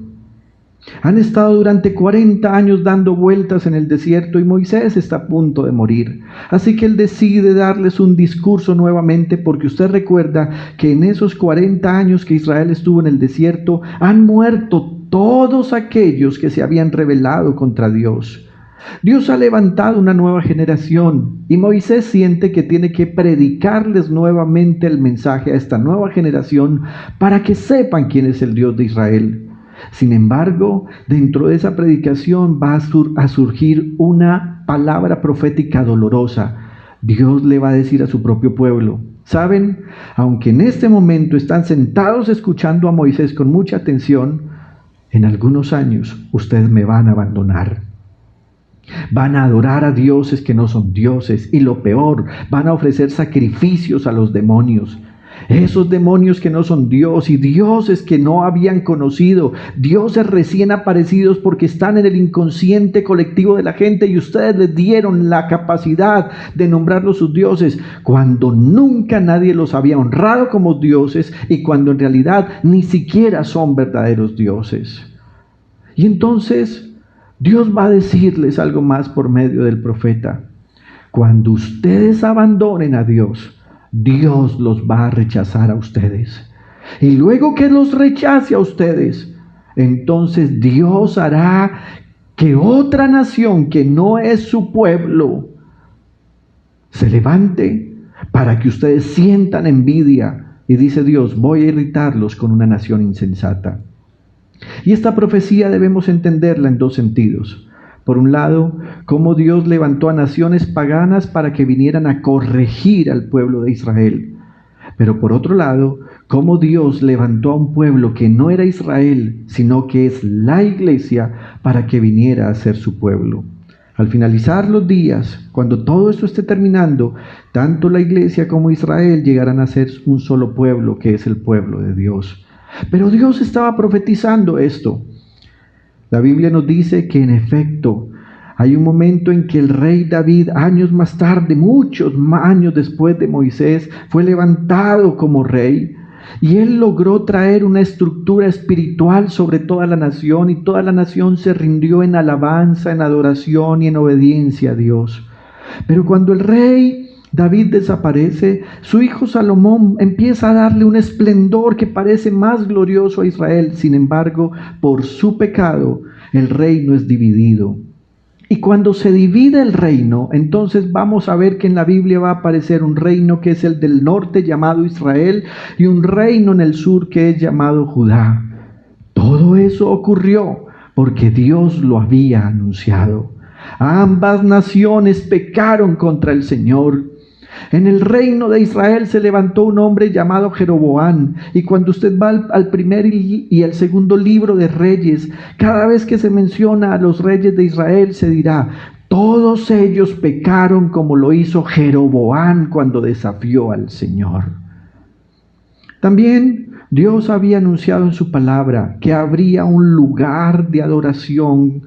Han estado durante 40 años dando vueltas en el desierto y Moisés está a punto de morir. Así que él decide darles un discurso nuevamente, porque usted recuerda que en esos 40 años que Israel estuvo en el desierto han muerto todos aquellos que se habían rebelado contra Dios. Dios ha levantado una nueva generación y Moisés siente que tiene que predicarles nuevamente el mensaje a esta nueva generación para que sepan quién es el Dios de Israel. Sin embargo, dentro de esa predicación va a surgir una palabra profética dolorosa. Dios le va a decir a su propio pueblo: ¿saben? Aunque en este momento están sentados escuchando a Moisés con mucha atención, en algunos años ustedes me van a abandonar. Van a adorar a dioses que no son dioses y lo peor, van a ofrecer sacrificios a los demonios. Esos demonios que no son Dios y dioses que no habían conocido, dioses recién aparecidos porque están en el inconsciente colectivo de la gente y ustedes les dieron la capacidad de nombrarlos sus dioses cuando nunca nadie los había honrado como dioses y cuando en realidad ni siquiera son verdaderos dioses. Y entonces Dios va a decirles algo más por medio del profeta. Cuando ustedes abandonen a Dios, Dios los va a rechazar a ustedes. Y luego que los rechace a ustedes, entonces Dios hará que otra nación que no es su pueblo se levante para que ustedes sientan envidia. Y dice Dios: voy a irritarlos con una nación insensata. Y esta profecía debemos entenderla en dos sentidos. Por un lado, cómo Dios levantó a naciones paganas para que vinieran a corregir al pueblo de Israel. Pero por otro lado, cómo Dios levantó a un pueblo que no era Israel, sino que es la iglesia, para que viniera a ser su pueblo. Al finalizar los días, cuando todo esto esté terminando, tanto la iglesia como Israel llegarán a ser un solo pueblo, que es el pueblo de Dios. Pero Dios estaba profetizando esto. La Biblia nos dice que en efecto hay un momento en que el rey David, años más tarde, muchos años después de Moisés, fue levantado como rey. Y Él logró traer una estructura espiritual sobre toda la nación, y toda la nación se rindió en alabanza, en adoración y en obediencia a Dios. Pero cuando el rey David desaparece, su hijo Salomón empieza a darle un esplendor que parece más glorioso a Israel. Sin embargo, por su pecado, el reino es dividido. Y cuando se divide el reino, entonces vamos a ver que en la Biblia va a aparecer un reino que es el del norte llamado Israel y un reino en el sur que es llamado Judá. Todo eso ocurrió porque Dios lo había anunciado. Ambas naciones pecaron contra el Señor. En el reino de Israel se levantó un hombre llamado Jeroboam, y cuando usted va al primer y el segundo libro de Reyes, cada vez que se menciona a los reyes de Israel se dirá: todos ellos pecaron como lo hizo Jeroboam cuando desafió al Señor. También Dios había anunciado en su palabra que habría un lugar de adoración,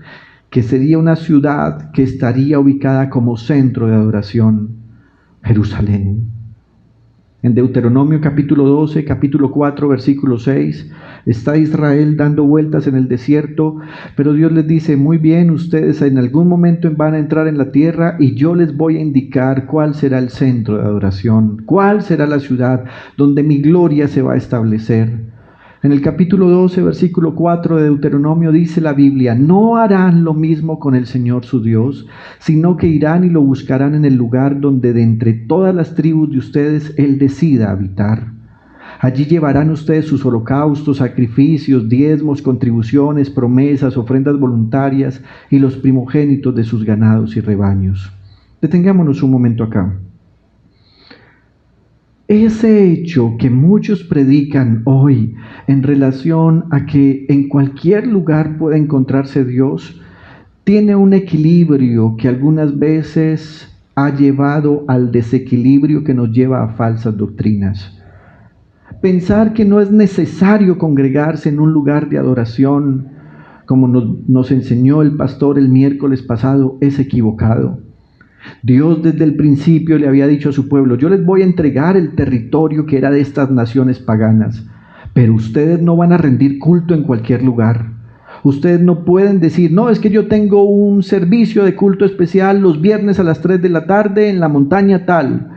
que sería una ciudad que estaría ubicada como centro de adoración: Jerusalén. En Deuteronomio capítulo 12, capítulo 4, versículo 6, está Israel dando vueltas en el desierto, pero Dios les dice: muy bien, ustedes en algún momento van a entrar en la tierra y yo les voy a indicar cuál será el centro de adoración, cuál será la ciudad donde mi gloria se va a establecer. En el capítulo 12, versículo 4 de Deuteronomio dice la Biblia: no harán lo mismo con el Señor su Dios, sino que irán y lo buscarán en el lugar donde de entre todas las tribus de ustedes Él decida habitar. Allí llevarán ustedes sus holocaustos, sacrificios, diezmos, contribuciones, promesas, ofrendas voluntarias y los primogénitos de sus ganados y rebaños. Detengámonos un momento acá. Ese hecho que muchos predican hoy en relación a que en cualquier lugar puede encontrarse Dios, tiene un equilibrio que algunas veces ha llevado al desequilibrio que nos lleva a falsas doctrinas. Pensar que no es necesario congregarse en un lugar de adoración, como nos enseñó el pastor el miércoles pasado, es equivocado. Dios desde el principio le había dicho a su pueblo: yo les voy a entregar el territorio que era de estas naciones paganas, pero ustedes no van a rendir culto en cualquier lugar. Ustedes no pueden decir: no, es que yo tengo un servicio de culto especial los viernes a las 3 de la tarde en la montaña tal.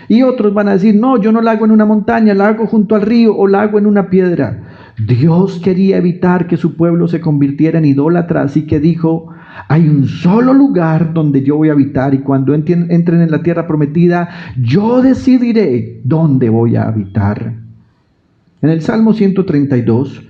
Y otros van a decir: no, yo no la hago en una montaña, la hago junto al río o la hago en una piedra. Dios quería evitar que su pueblo se convirtiera en idólatra, así que dijo: hay un solo lugar donde yo voy a habitar, y cuando entren en la tierra prometida, yo decidiré dónde voy a habitar. En el Salmo 132,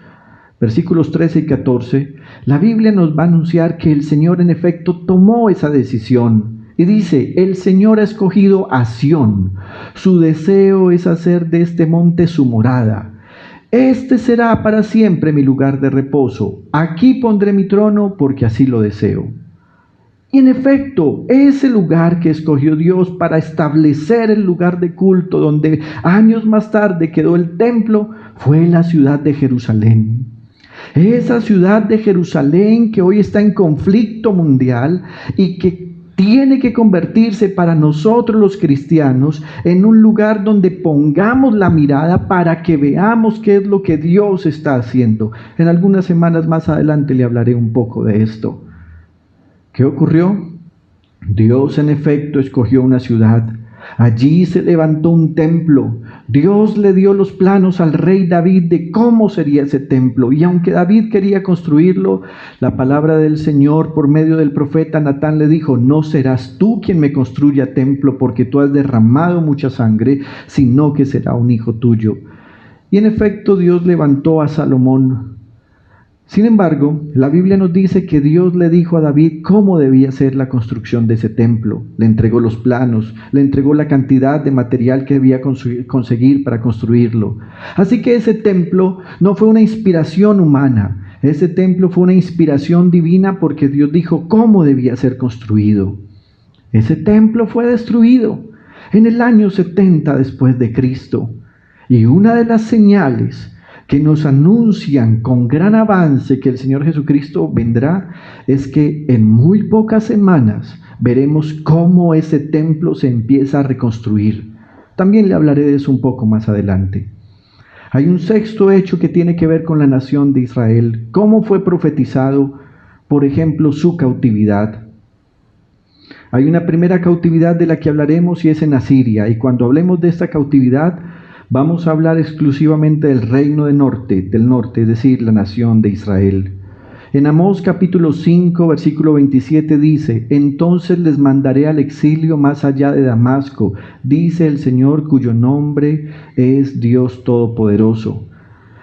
versículos 13 y 14, la Biblia nos va a anunciar que el Señor en efecto tomó esa decisión. Y dice: el Señor ha escogido a Sión, su deseo es hacer de este monte su morada. Este será para siempre mi lugar de reposo. Aquí pondré mi trono porque así lo deseo. Y en efecto, ese lugar que escogió Dios para establecer el lugar de culto donde años más tarde quedó el templo, fue la ciudad de Jerusalén. Esa ciudad de Jerusalén que hoy está en conflicto mundial y que tiene que convertirse para nosotros los cristianos en un lugar donde pongamos la mirada para que veamos qué es lo que Dios está haciendo. En algunas semanas más adelante le hablaré un poco de esto. ¿Qué ocurrió? Dios en efecto escogió una ciudad. Allí se levantó un templo. Dios le dio los planos al rey David de cómo sería ese templo. Y aunque David quería construirlo, la palabra del Señor por medio del profeta Natán le dijo: no serás tú quien me construya templo, porque tú has derramado mucha sangre, sino que será un hijo tuyo. Y en efecto Dios levantó a Salomón. Sin embargo, la Biblia nos dice que Dios le dijo a David cómo debía ser la construcción de ese templo. Le entregó los planos, le entregó la cantidad de material que debía conseguir para construirlo. Así que ese templo no fue una inspiración humana. Ese templo fue una inspiración divina porque Dios dijo cómo debía ser construido. Ese templo fue destruido en el año 70 después de Cristo. Y una de las señales que nos anuncian con gran avance que el Señor Jesucristo vendrá, es que en muy pocas semanas veremos cómo ese templo se empieza a reconstruir. También le hablaré de eso un poco más adelante. Hay un sexto hecho que tiene que ver con la nación de Israel. ¿Cómo fue profetizado, por ejemplo, su cautividad? Hay una primera cautividad de la que hablaremos y es en Asiria. Y cuando hablemos de esta cautividad, vamos a hablar exclusivamente del reino del norte, es decir, la nación de Israel. En Amós capítulo 5, versículo 27 dice: entonces les mandaré al exilio más allá de Damasco, dice el Señor cuyo nombre es Dios Todopoderoso.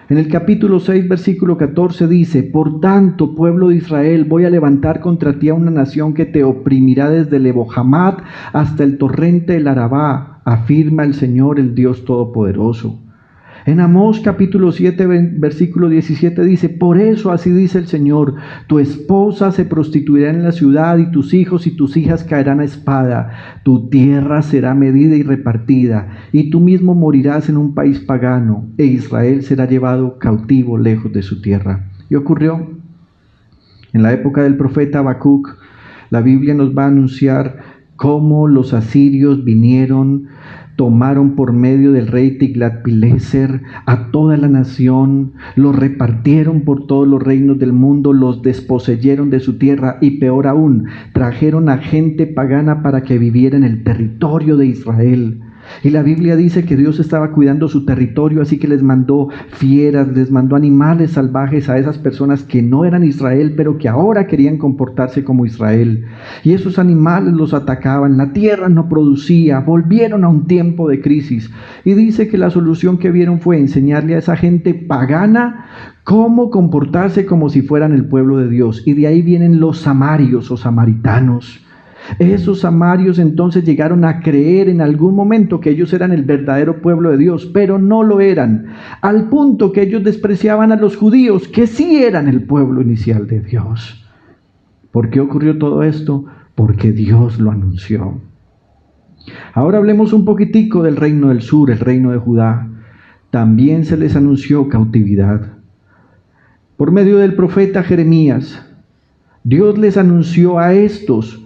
En el capítulo 6, versículo 14 dice: por tanto, pueblo de Israel, voy a levantar contra ti a una nación que te oprimirá desde Lebo-Hamat hasta el torrente del Arabá, afirma el Señor, el Dios Todopoderoso. En Amós capítulo 7, versículo 17 dice: por eso así dice el Señor, tu esposa se prostituirá en la ciudad y tus hijos y tus hijas caerán a espada, tu tierra será medida y repartida, y tú mismo morirás en un país pagano, e Israel será llevado cautivo lejos de su tierra. Y ocurrió en la época del profeta Habacuc. La Biblia nos va a anunciar cómo los asirios vinieron, tomaron por medio del rey Tiglat-Pileser a toda la nación, los repartieron por todos los reinos del mundo, los desposeyeron de su tierra y peor aún, trajeron a gente pagana para que viviera en el territorio de Israel. Y la Biblia dice que Dios estaba cuidando su territorio, así que les mandó fieras, les mandó animales salvajes a esas personas que no eran Israel, pero que ahora querían comportarse como Israel. Y esos animales los atacaban, la tierra no producía, volvieron a un tiempo de crisis. Y dice que la solución que vieron fue enseñarle a esa gente pagana cómo comportarse como si fueran el pueblo de Dios. Y de ahí vienen los samarios o samaritanos. Esos samarios entonces llegaron a creer en algún momento que ellos eran el verdadero pueblo de Dios, pero no lo eran, al punto que ellos despreciaban a los judíos, que sí eran el pueblo inicial de Dios. ¿Por qué ocurrió todo esto? Porque Dios lo anunció. Ahora hablemos un poquitico del reino del sur, el reino de Judá. También se les anunció cautividad. Por medio del profeta Jeremías, Dios les anunció a estos,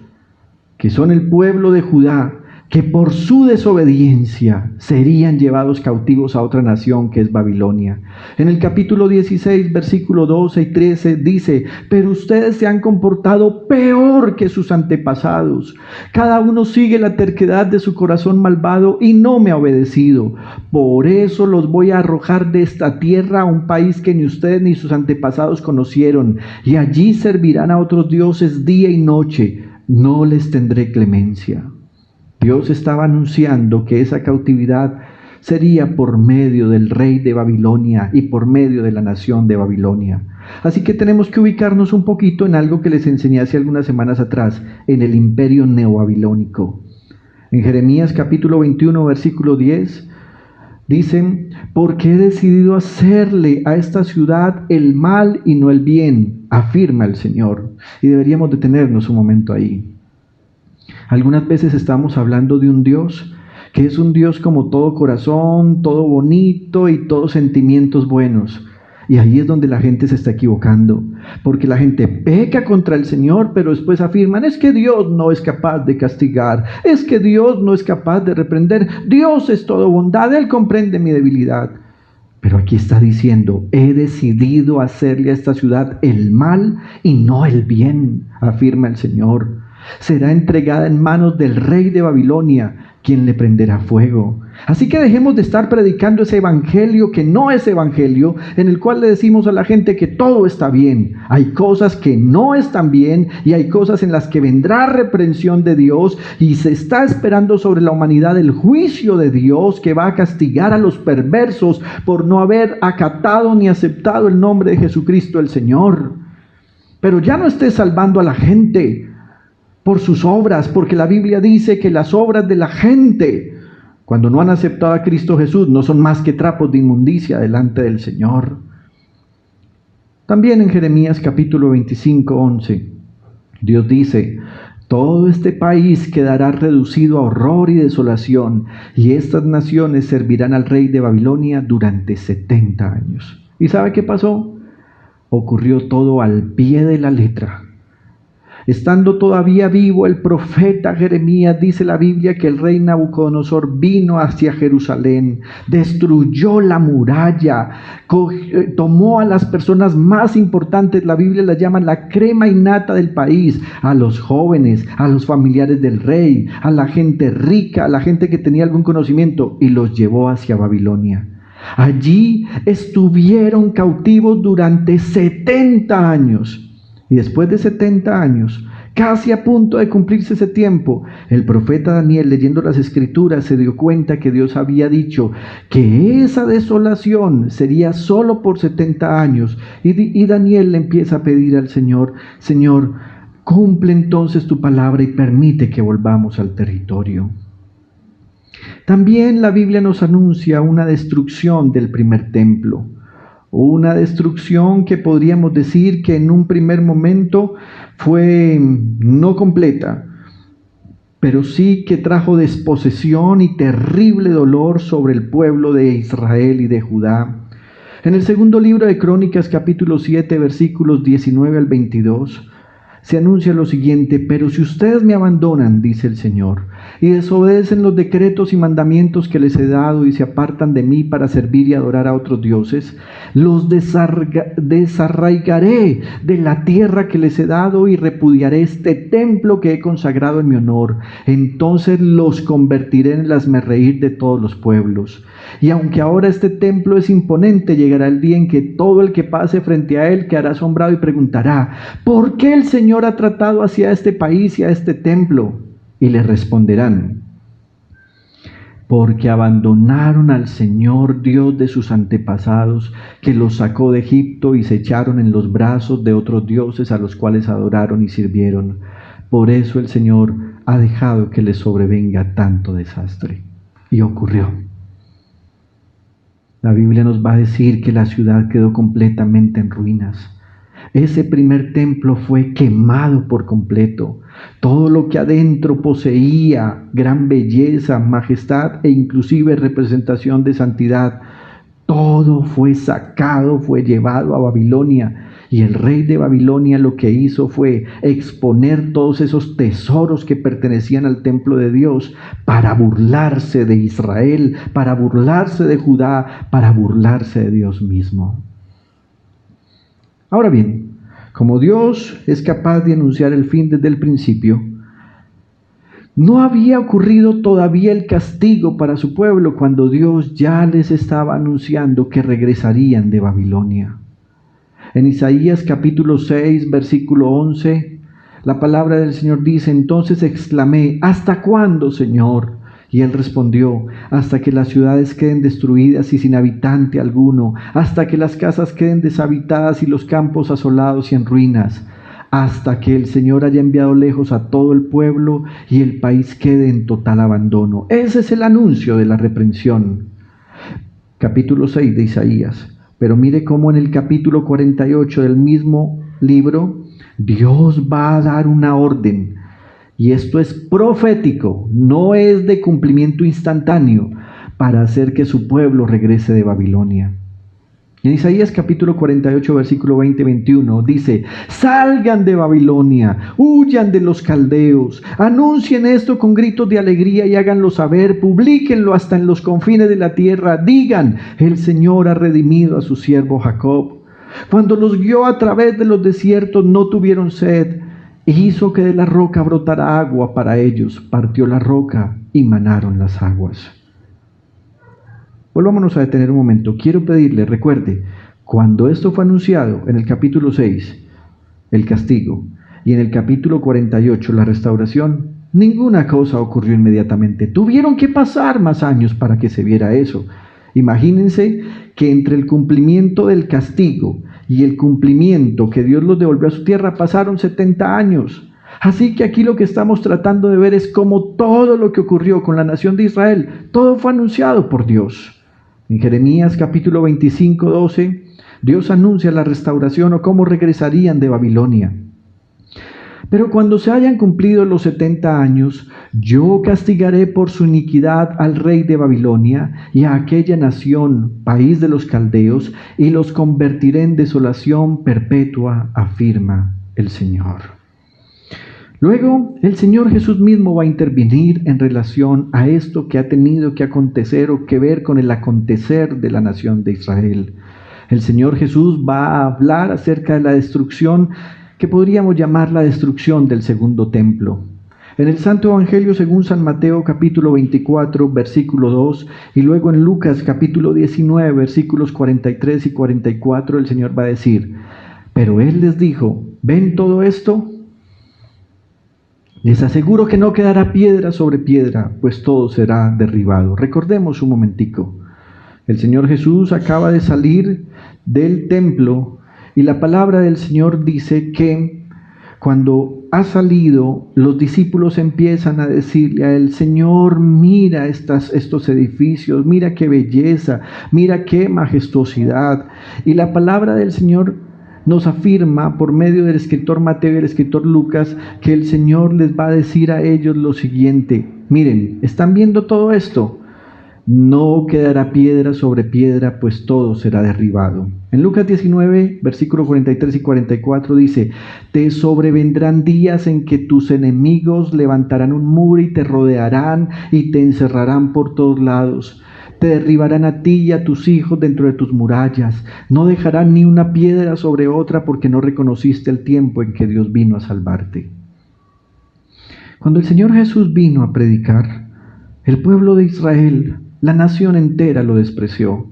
que son el pueblo de Judá, que por su desobediencia serían llevados cautivos a otra nación que es Babilonia. En el capítulo 16, versículo 12 y 13 dice: pero ustedes se han comportado peor que sus antepasados. Cada uno sigue la terquedad de su corazón malvado y no me ha obedecido. Por eso los voy a arrojar de esta tierra a un país que ni ustedes ni sus antepasados conocieron, y allí servirán a otros dioses día y noche. No les tendré clemencia. Dios estaba anunciando que esa cautividad sería por medio del rey de Babilonia y por medio de la nación de Babilonia. Así que tenemos que ubicarnos un poquito en algo que les enseñé hace algunas semanas atrás, en el imperio neobabilónico. En Jeremías capítulo 21, versículo 10, dicen: porque he decidido hacerle a esta ciudad el mal y no el bien, afirma el Señor. Y deberíamos detenernos un momento ahí. Algunas veces estamos hablando de un Dios que es un Dios como todo corazón, todo bonito y todos sentimientos buenos. Y ahí es donde la gente se está equivocando, porque la gente peca contra el Señor, pero después afirman: es que Dios no es capaz de castigar, es que Dios no es capaz de reprender, Dios es todo bondad, Él comprende mi debilidad. Pero aquí está diciendo: he decidido hacerle a esta ciudad el mal y no el bien, afirma el Señor. Será entregada en manos del rey de Babilonia, quien le prenderá fuego. Así que dejemos de estar predicando ese evangelio que no es evangelio, en el cual le decimos a la gente que todo está bien. Hay cosas que no están bien y hay cosas en las que vendrá reprensión de Dios, y se está esperando sobre la humanidad el juicio de Dios, que va a castigar a los perversos por no haber acatado ni aceptado el nombre de Jesucristo el Señor. Pero ya no estés salvando a la gente por sus obras, porque la Biblia dice que las obras de la gente, cuando no han aceptado a Cristo Jesús, no son más que trapos de inmundicia delante del Señor. También en Jeremías capítulo 25, 11, Dios dice: todo este país quedará reducido a horror y desolación, y estas naciones servirán al rey de Babilonia durante 70 años. ¿Y sabe qué pasó? Ocurrió todo al pie de la letra. Estando todavía vivo el profeta Jeremías, dice la Biblia que el rey Nabucodonosor vino hacia Jerusalén, destruyó la muralla, tomó a las personas más importantes, la Biblia las llama la crema innata del país, a los jóvenes, a los familiares del rey, a la gente rica, a la gente que tenía algún conocimiento, y los llevó hacia Babilonia. Allí estuvieron cautivos durante 70 años. Y después de 70 años, casi a punto de cumplirse ese tiempo, el profeta Daniel, leyendo las Escrituras, se dio cuenta que Dios había dicho que esa desolación sería solo por 70 años. Y Daniel le empieza a pedir al Señor: Señor, cumple entonces tu palabra y permite que volvamos al territorio. También la Biblia nos anuncia una destrucción del primer templo. Una destrucción que podríamos decir que en un primer momento fue no completa, pero sí que trajo desposesión y terrible dolor sobre el pueblo de Israel y de Judá. En el segundo libro de Crónicas, capítulo 7, versículos 19 al 22, se anuncia lo siguiente: pero si ustedes me abandonan, dice el Señor, y desobedecen los decretos y mandamientos que les he dado y se apartan de mí para servir y adorar a otros dioses, los desarraigaré de la tierra que les he dado y repudiaré este templo que he consagrado en mi honor. Entonces los convertiré en el hazmerreír de todos los pueblos. Y aunque ahora este templo es imponente, llegará el día en que todo el que pase frente a él quedará asombrado y preguntará: ¿por qué el Señor ha tratado así a este país y a este templo? Y le responderán: porque abandonaron al Señor Dios de sus antepasados, que los sacó de Egipto, y se echaron en los brazos de otros dioses a los cuales adoraron y sirvieron. Por eso el Señor ha dejado que les sobrevenga tanto desastre. Y ocurrió. La Biblia nos va a decir que la ciudad quedó completamente en ruinas. Ese primer templo fue quemado por completo. Todo lo que adentro poseía, gran belleza, majestad e inclusive representación de santidad, todo fue sacado, fue llevado a Babilonia. Y el rey de Babilonia lo que hizo fue exponer todos esos tesoros que pertenecían al templo de Dios para burlarse de Israel, para burlarse de Judá, para burlarse de Dios mismo. Ahora bien, como Dios es capaz de anunciar el fin desde el principio, no había ocurrido todavía el castigo para su pueblo cuando Dios ya les estaba anunciando que regresarían de Babilonia. En Isaías capítulo 6, versículo 11, la palabra del Señor dice: entonces exclamé: ¿hasta cuándo, Señor? Y él respondió: hasta que las ciudades queden destruidas y sin habitante alguno, hasta que las casas queden deshabitadas y los campos asolados y en ruinas, hasta que el Señor haya enviado lejos a todo el pueblo y el país quede en total abandono. Ese es el anuncio de la reprensión. Capítulo 6 de Isaías. Pero mire cómo en el capítulo 48 del mismo libro, Dios va a dar una orden. Y esto es profético, no es de cumplimiento instantáneo, para hacer que su pueblo regrese de Babilonia. En Isaías capítulo 48, versículo 20-21 dice: salgan de Babilonia, huyan de los caldeos, anuncien esto con gritos de alegría y háganlo saber, publíquenlo hasta en los confines de la tierra, digan: el Señor ha redimido a su siervo Jacob. Cuando los guió a través de los desiertos no tuvieron sed, e hizo que de la roca brotara agua para ellos, partió la roca y manaron las aguas. Volvámonos a detener un momento. Quiero pedirle, recuerde, cuando esto fue anunciado en el capítulo 6, el castigo, y en el capítulo 48, la restauración, ninguna cosa ocurrió inmediatamente. Tuvieron que pasar más años para que se viera eso. Imagínense que entre el cumplimiento del castigo y el cumplimiento que Dios los devolvió a su tierra pasaron 70 años. Así que aquí lo que estamos tratando de ver es cómo todo lo que ocurrió con la nación de Israel, todo fue anunciado por Dios. En Jeremías capítulo 25, 12, Dios anuncia la restauración o cómo regresarían de Babilonia. Pero cuando se hayan cumplido los 70 años, yo castigaré por su iniquidad al rey de Babilonia y a aquella nación, país de los caldeos, y los convertiré en desolación perpetua, afirma el Señor. Luego, el Señor Jesús mismo va a intervenir en relación a esto que ha tenido que acontecer o que ver con el acontecer de la nación de Israel. El Señor Jesús va a hablar acerca de la destrucción que podríamos llamar la destrucción del segundo templo. En el Santo Evangelio según San Mateo capítulo 24 versículo 2 y luego en Lucas capítulo 19 versículos 43 y 44 el Señor va a decir: pero Él les dijo, ¿ven todo esto? Les aseguro que no quedará piedra sobre piedra, pues todo será derribado. Recordemos un momentico. El Señor Jesús acaba de salir del templo y la palabra del Señor dice que cuando ha salido, los discípulos empiezan a decirle a él: Señor, mira estos edificios, mira qué belleza, mira qué majestuosidad. Y la palabra del Señor nos afirma por medio del escritor Mateo y el escritor Lucas que el Señor les va a decir a ellos lo siguiente: miren, ¿están viendo todo esto? No quedará piedra sobre piedra, pues todo será derribado. En Lucas 19, versículos 43 y 44 dice: te sobrevendrán días en que tus enemigos levantarán un muro y te rodearán y te encerrarán por todos lados. Te derribarán a ti y a tus hijos dentro de tus murallas. No dejarán ni una piedra sobre otra porque no reconociste el tiempo en que Dios vino a salvarte. Cuando el Señor Jesús vino a predicar, el pueblo de Israel, la nación entera lo despreció.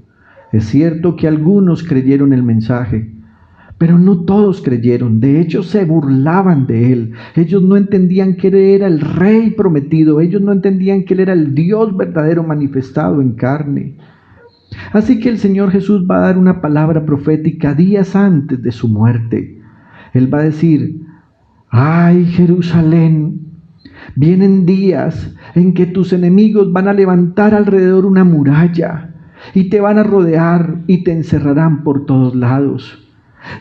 Es cierto que algunos creyeron el mensaje, pero no todos creyeron. De hecho, se burlaban de él. Ellos no entendían que él era el rey prometido. Ellos no entendían que él era el Dios verdadero manifestado en carne. Así que el Señor Jesús va a dar una palabra profética días antes de su muerte. Él va a decir: ¡ay, Jerusalén! Vienen días en que tus enemigos van a levantar alrededor una muralla y te van a rodear y te encerrarán por todos lados.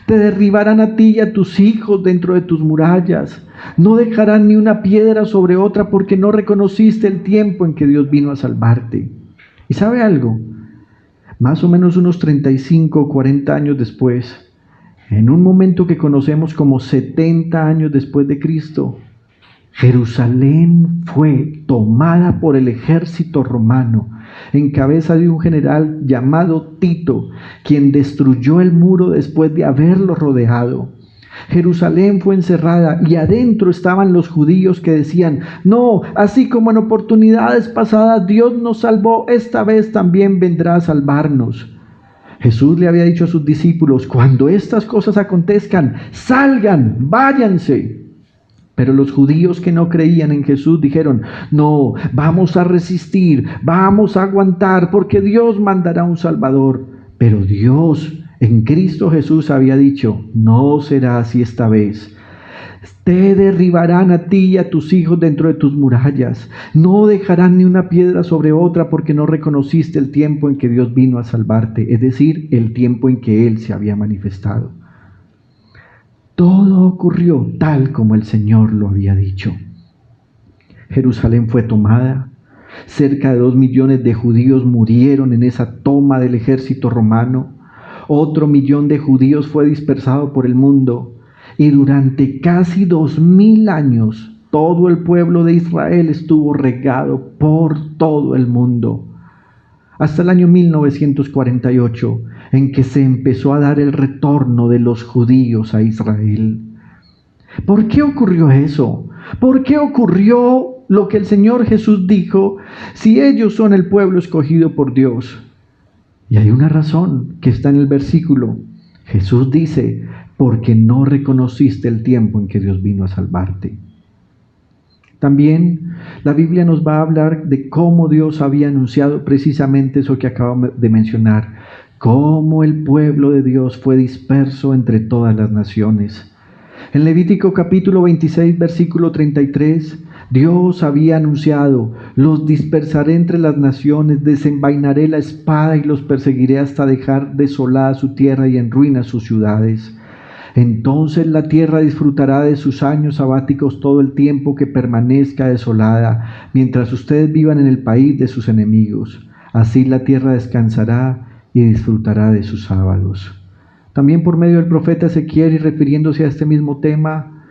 Te derribarán a ti y a tus hijos dentro de tus murallas. No dejarán ni una piedra sobre otra porque no reconociste el tiempo en que Dios vino a salvarte. ¿Y sabe algo? Más o menos unos 35 o 40 años después, en un momento que conocemos como 70 años después de Cristo, Jerusalén fue tomada por el ejército romano en cabeza de un general llamado Tito, quien destruyó el muro después de haberlo rodeado. Jerusalén fue encerrada y adentro estaban los judíos que decían: no, así como en oportunidades pasadas Dios nos salvó, esta vez también vendrá a salvarnos. Jesús le había dicho a sus discípulos: cuando estas cosas acontezcan, salgan, váyanse. Pero los judíos que no creían en Jesús dijeron: no, vamos a resistir, vamos a aguantar, porque Dios mandará un Salvador. Pero Dios en Cristo Jesús había dicho: no será así esta vez. Te derribarán a ti y a tus hijos dentro de tus murallas. No dejarán ni una piedra sobre otra porque no reconociste el tiempo en que Dios vino a salvarte, es decir, el tiempo en que Él se había manifestado. Todo ocurrió tal como el Señor lo había dicho. Jerusalén fue tomada. Cerca de 2 millones de judíos murieron en esa toma del ejército romano. Otro 1 millón de judíos fue dispersado por el mundo. Y durante casi 2000 años, todo el pueblo de Israel estuvo regado por todo el mundo. Hasta el año 1948, en que se empezó a dar el retorno de los judíos a Israel. ¿Por qué ocurrió eso? ¿Por qué ocurrió lo que el Señor Jesús dijo, si ellos son el pueblo escogido por Dios? Y hay una razón que está en el versículo. Jesús dice: porque no reconociste el tiempo en que Dios vino a salvarte. También la Biblia nos va a hablar de cómo Dios había anunciado precisamente eso que acabamos de mencionar, cómo el pueblo de Dios fue disperso entre todas las naciones. En Levítico capítulo 26, versículo 33, Dios había anunciado: los dispersaré entre las naciones, desenvainaré la espada y los perseguiré hasta dejar desolada su tierra y en ruinas sus ciudades. Entonces la tierra disfrutará de sus años sabáticos todo el tiempo que permanezca desolada, mientras ustedes vivan en el país de sus enemigos. Así la tierra descansará y disfrutará de sus sábados. También por medio del profeta Ezequiel, y refiriéndose a este mismo tema,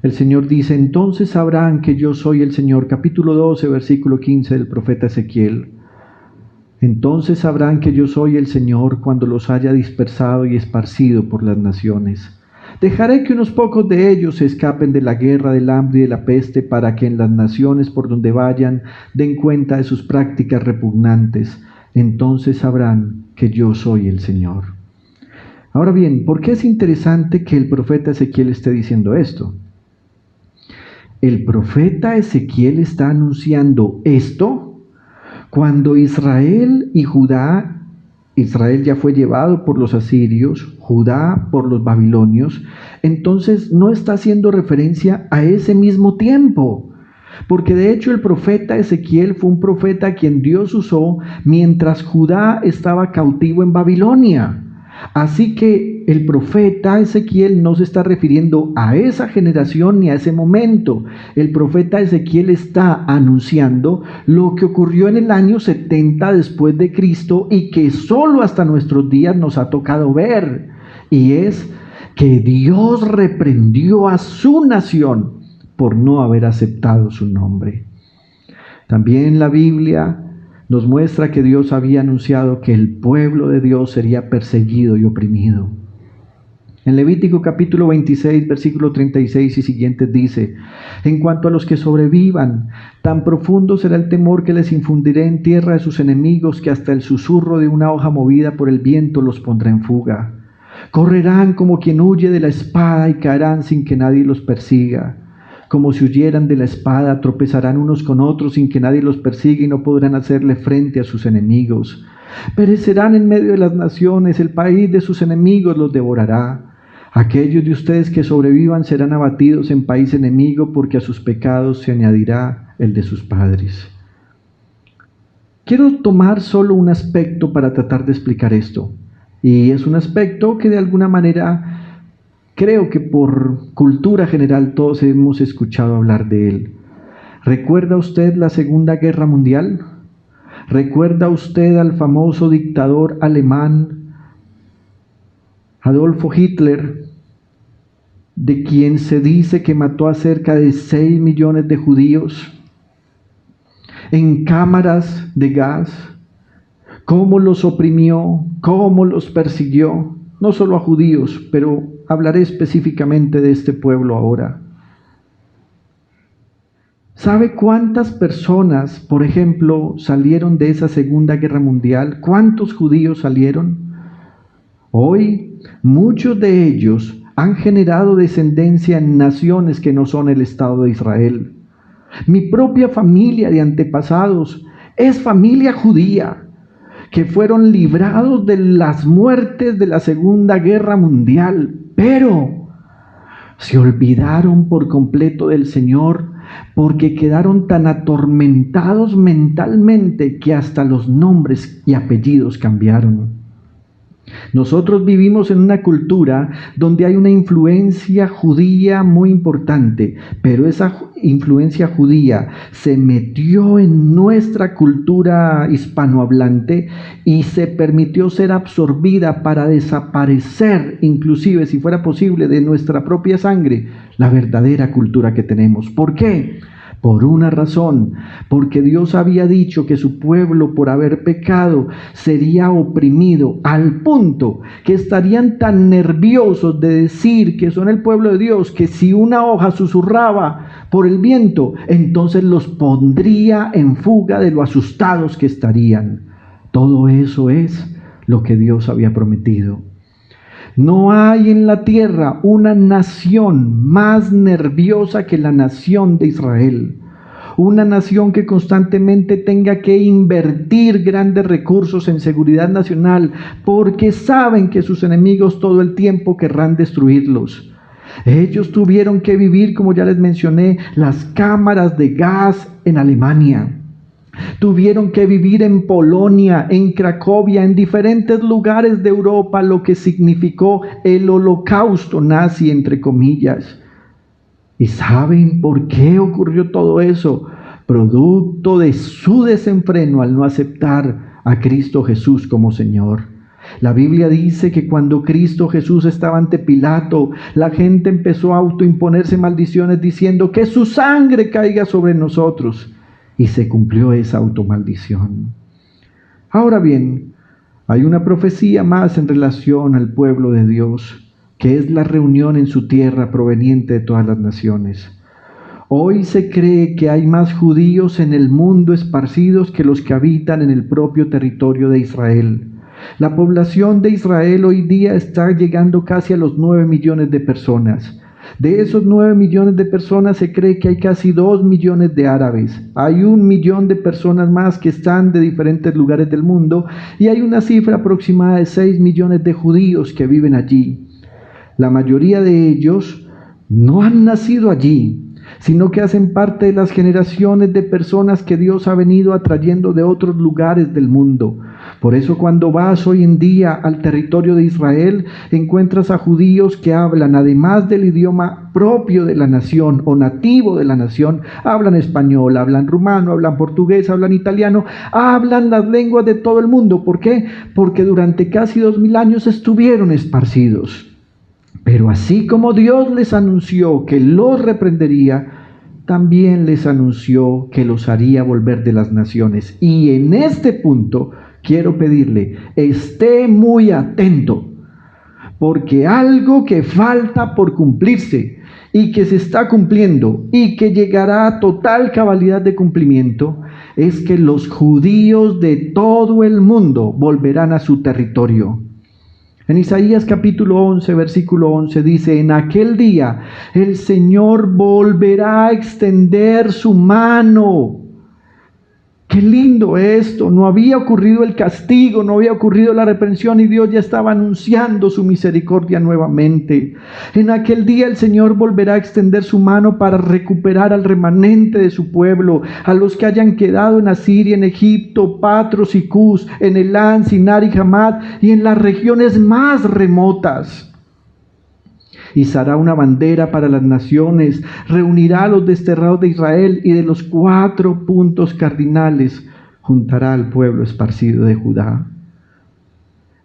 El Señor dice, entonces sabrán que yo soy el Señor. Capítulo 12, versículo 15 del profeta Ezequiel. Entonces sabrán que yo soy el Señor cuando los haya dispersado y esparcido por las naciones. Dejaré que unos pocos de ellos se escapen de la guerra, del hambre y de la peste, para que en las naciones por donde vayan den cuenta de sus prácticas repugnantes. Entonces sabrán que yo soy el Señor. Ahora bien, ¿por qué es interesante que el profeta Ezequiel esté diciendo esto? El profeta Ezequiel está anunciando esto cuando Israel y Judá, Israel ya fue llevado por los asirios, Judá por los babilonios, entonces no está haciendo referencia a ese mismo tiempo, porque de hecho el profeta Ezequiel fue un profeta a quien Dios usó mientras Judá estaba cautivo en Babilonia. Así que el profeta Ezequiel no se está refiriendo a esa generación ni a ese momento. El profeta Ezequiel está anunciando lo que ocurrió en el año 70 después de Cristo y que solo hasta nuestros días nos ha tocado ver. Y es que Dios reprendió a su nación por no haber aceptado su nombre. También la Biblia nos muestra que Dios había anunciado que el pueblo de Dios sería perseguido y oprimido. En Levítico capítulo 26, versículo 36 y siguientes dice, en cuanto a los que sobrevivan, tan profundo será el temor que les infundiré en tierra de sus enemigos, que hasta el susurro de una hoja movida por el viento los pondrá en fuga. Correrán como quien huye de la espada y caerán sin que nadie los persiga. Como si huyeran de la espada, tropezarán unos con otros sin que nadie los persiga y no podrán hacerle frente a sus enemigos. Perecerán en medio de las naciones, el país de sus enemigos los devorará. Aquellos de ustedes que sobrevivan serán abatidos en país enemigo, porque a sus pecados se añadirá el de sus padres. Quiero tomar solo un aspecto para tratar de explicar esto. Y es un aspecto que de alguna manera creo que por cultura general todos hemos escuchado hablar de él. ¿Recuerda usted la Segunda Guerra Mundial? ¿Recuerda usted al famoso dictador alemán Adolfo Hitler, de quien se dice que mató a cerca de 6 millones de judíos en cámaras de gas? ¿Cómo los oprimió? ¿Cómo los persiguió? No solo a judíos, pero hablaré específicamente de este pueblo ahora. ¿Sabe cuántas personas, por ejemplo, salieron de esa Segunda Guerra Mundial? ¿Cuántos judíos salieron? Hoy, muchos de ellos han generado descendencia en naciones que no son el Estado de Israel. Mi propia familia de antepasados es familia judía, que fueron librados de las muertes de la Segunda Guerra Mundial, pero se olvidaron por completo del Señor porque quedaron tan atormentados mentalmente que hasta los nombres y apellidos cambiaron. Nosotros vivimos en una cultura donde hay una influencia judía muy importante, pero esa influencia judía se metió en nuestra cultura hispanohablante y se permitió ser absorbida para desaparecer, inclusive si fuera posible, de nuestra propia sangre, la verdadera cultura que tenemos. ¿Por qué? Por una razón, porque Dios había dicho que su pueblo, por haber pecado, sería oprimido al punto que estarían tan nerviosos de decir que son el pueblo de Dios, que si una hoja susurraba por el viento, entonces los pondría en fuga de lo asustados que estarían. Todo eso es lo que Dios había prometido. No hay en la tierra una nación más nerviosa que la nación de Israel. Una nación que constantemente tenga que invertir grandes recursos en seguridad nacional porque saben que sus enemigos todo el tiempo querrán destruirlos. Ellos tuvieron que vivir, como ya les mencioné, las cámaras de gas en Alemania. Tuvieron que vivir en Polonia, en Cracovia, en diferentes lugares de Europa, lo que significó el holocausto nazi, entre comillas. ¿Y saben por qué ocurrió todo eso? Producto de su desenfreno al no aceptar a Cristo Jesús como Señor. La Biblia dice que cuando Cristo Jesús estaba ante Pilato, la gente empezó a autoimponerse maldiciones diciendo que su sangre caiga sobre nosotros. Y se cumplió esa automaldición. Ahora bien, hay una profecía más en relación al pueblo de Dios, que es la reunión en su tierra proveniente de todas las naciones. Hoy se cree que hay más judíos en el mundo esparcidos que los que habitan en el propio territorio de Israel. La población de Israel hoy día está llegando casi a los 9 millones de personas. De esos 9 millones de personas se cree que hay casi 2 millones de árabes. Hay 1 millón de personas más que están de diferentes lugares del mundo y hay una cifra aproximada de 6 millones de judíos que viven allí. La mayoría de ellos no han nacido allí, sino que hacen parte de las generaciones de personas que Dios ha venido atrayendo de otros lugares del mundo. Por eso cuando vas hoy en día al territorio de Israel, encuentras a judíos que hablan, además del idioma propio de la nación o nativo de la nación, hablan español, hablan rumano, hablan portugués, hablan italiano, hablan las lenguas de todo el mundo. ¿Por qué? Porque durante casi 2000 años estuvieron esparcidos. Pero así como Dios les anunció que los reprendería, también les anunció que los haría volver de las naciones. Y en este punto quiero pedirle, esté muy atento, porque algo que falta por cumplirse y que se está cumpliendo y que llegará a total cabalidad de cumplimiento, es que los judíos de todo el mundo volverán a su territorio. En Isaías capítulo 11, versículo 11 dice, en aquel día el Señor volverá a extender su mano. Qué lindo esto, no había ocurrido el castigo, no había ocurrido la reprensión y Dios ya estaba anunciando su misericordia nuevamente. En aquel día el Señor volverá a extender su mano para recuperar al remanente de su pueblo, a los que hayan quedado en Asiria, en Egipto, Patros y Cus, en Elán, Sinar y Hamad y en las regiones más remotas. Izará una bandera para las naciones, reunirá a los desterrados de Israel y de los 4 puntos cardinales juntará al pueblo esparcido de Judá.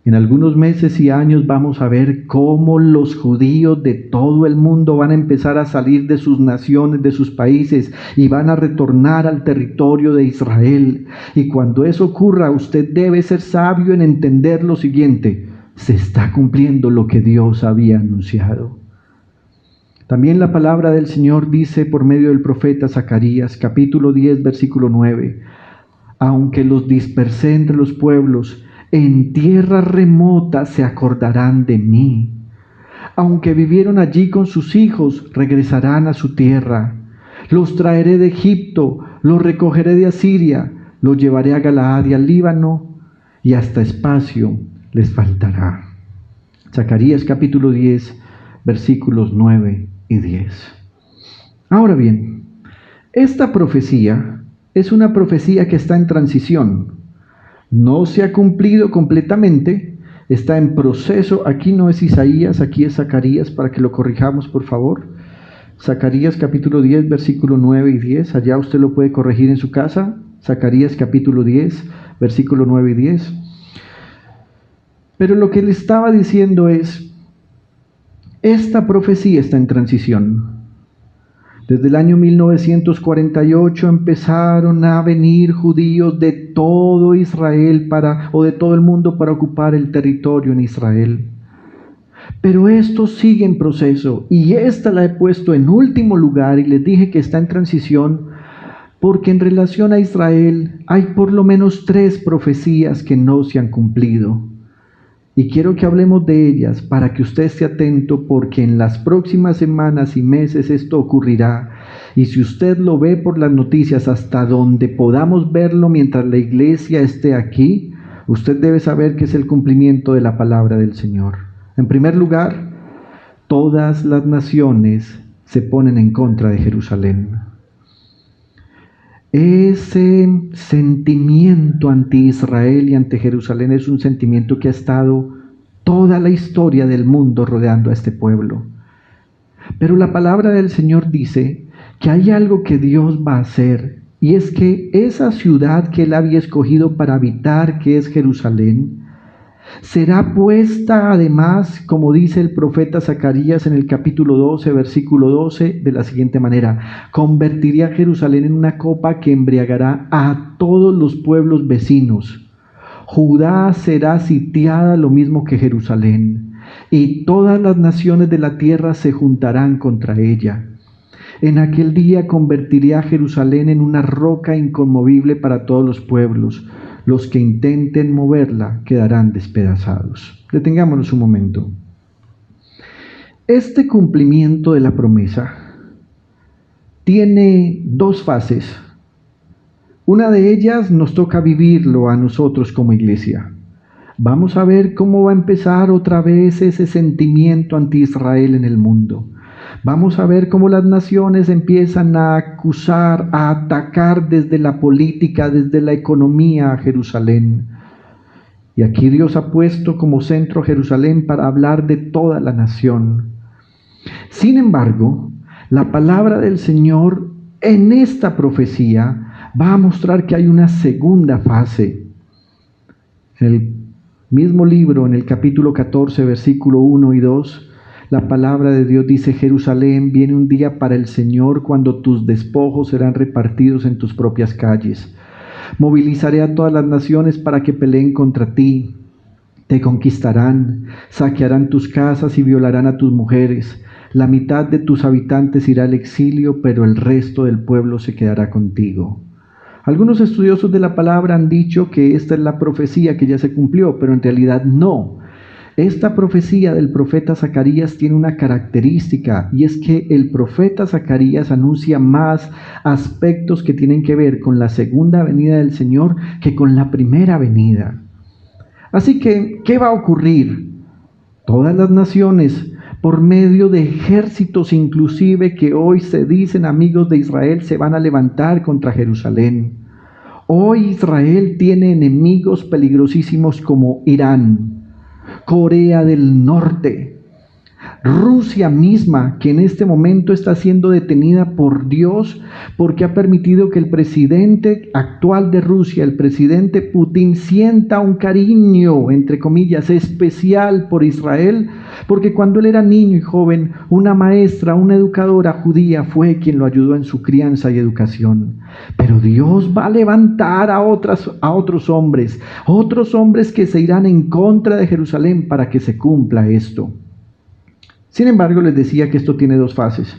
En algunos meses y años vamos a ver cómo los judíos de todo el mundo van a empezar a salir de sus naciones, de sus países y van a retornar al territorio de Israel. Y cuando eso ocurra, usted debe ser sabio en entender lo siguiente: se está cumpliendo lo que Dios había anunciado. También la palabra del Señor dice por medio del profeta Zacarías, capítulo 10, versículo 9, aunque los dispersé entre los pueblos, en tierra remota se acordarán de mí. Aunque vivieron allí con sus hijos, regresarán a su tierra. Los traeré de Egipto, los recogeré de Asiria, los llevaré a Galaad y al Líbano, y hasta espacio les faltará. Zacarías capítulo 10, versículos 9 y 10. Ahora bien, esta profecía es una profecía que está en transición. No se ha cumplido completamente, está en proceso. Aquí no es Isaías, aquí es Zacarías, para que lo corrijamos, por favor. Zacarías capítulo 10, versículo 9 y 10. Allá usted lo puede corregir en su casa. Zacarías capítulo 10, versículo 9 y 10. Pero lo que le estaba diciendo es, esta profecía está en transición. Desde el año 1948 empezaron a venir judíos de todo Israel o de todo el mundo para ocupar el territorio en Israel. Pero esto sigue en proceso y esta la he puesto en último lugar y les dije que está en transición porque en relación a Israel hay por lo menos 3 profecías que no se han cumplido. Y quiero que hablemos de ellas para que usted esté atento, porque en las próximas semanas y meses esto ocurrirá. Y si usted lo ve por las noticias hasta donde podamos verlo mientras la iglesia esté aquí, usted debe saber que es el cumplimiento de la palabra del Señor. En primer lugar, todas las naciones se ponen en contra de Jerusalén. Ese sentimiento anti-Israel y ante Jerusalén es un sentimiento que ha estado toda la historia del mundo rodeando a este pueblo. Pero la palabra del Señor dice que hay algo que Dios va a hacer, y es que esa ciudad que Él había escogido para habitar, que es Jerusalén, Será puesta además, como dice el profeta Zacarías en el capítulo 12, versículo 12, de la siguiente manera: convertiré a Jerusalén en una copa que embriagará a todos los pueblos vecinos. Judá será sitiada lo mismo que Jerusalén, y todas las naciones de la tierra se juntarán contra ella. En aquel día convertiré a Jerusalén en una roca inconmovible para todos los pueblos. Los que intenten moverla quedarán despedazados. Detengámonos un momento. Este cumplimiento de la promesa tiene dos fases. Una de ellas nos toca vivirlo a nosotros como iglesia. Vamos a ver cómo va a empezar otra vez ese sentimiento anti-Israel en el mundo. Vamos a ver cómo las naciones empiezan a acusar, a atacar desde la política, desde la economía a Jerusalén. Y aquí Dios ha puesto como centro Jerusalén para hablar de toda la nación. Sin embargo, la palabra del Señor en esta profecía va a mostrar que hay una segunda fase. En el mismo libro, en el capítulo 14, versículo 1 y 2, la palabra de Dios dice: Jerusalén, viene un día para el Señor cuando tus despojos serán repartidos en tus propias calles. Movilizaré a todas las naciones para que peleen contra ti. Te conquistarán, saquearán tus casas y violarán a tus mujeres. La mitad de tus habitantes irá al exilio, pero el resto del pueblo se quedará contigo. Algunos estudiosos de la palabra han dicho que esta es la profecía que ya se cumplió, pero en realidad no. Esta profecía del profeta Zacarías tiene una característica, y es que el profeta Zacarías anuncia más aspectos que tienen que ver con la segunda venida del Señor que con la primera venida. Así que, ¿qué va a ocurrir? Todas las naciones, por medio de ejércitos inclusive que hoy se dicen amigos de Israel, se van a levantar contra Jerusalén. Hoy Israel tiene enemigos peligrosísimos como Irán, Corea del Norte, Rusia misma, que en este momento está siendo detenida por Dios porque ha permitido que el presidente actual de Rusia, el presidente Putin, sienta un cariño, entre comillas, especial por Israel, porque cuando él era niño y joven, una maestra, una educadora judía fue quien lo ayudó en su crianza y educación. Pero Dios va a levantar a otros hombres que se irán en contra de Jerusalén para que se cumpla esto. Sin embargo, les decía que esto tiene dos fases.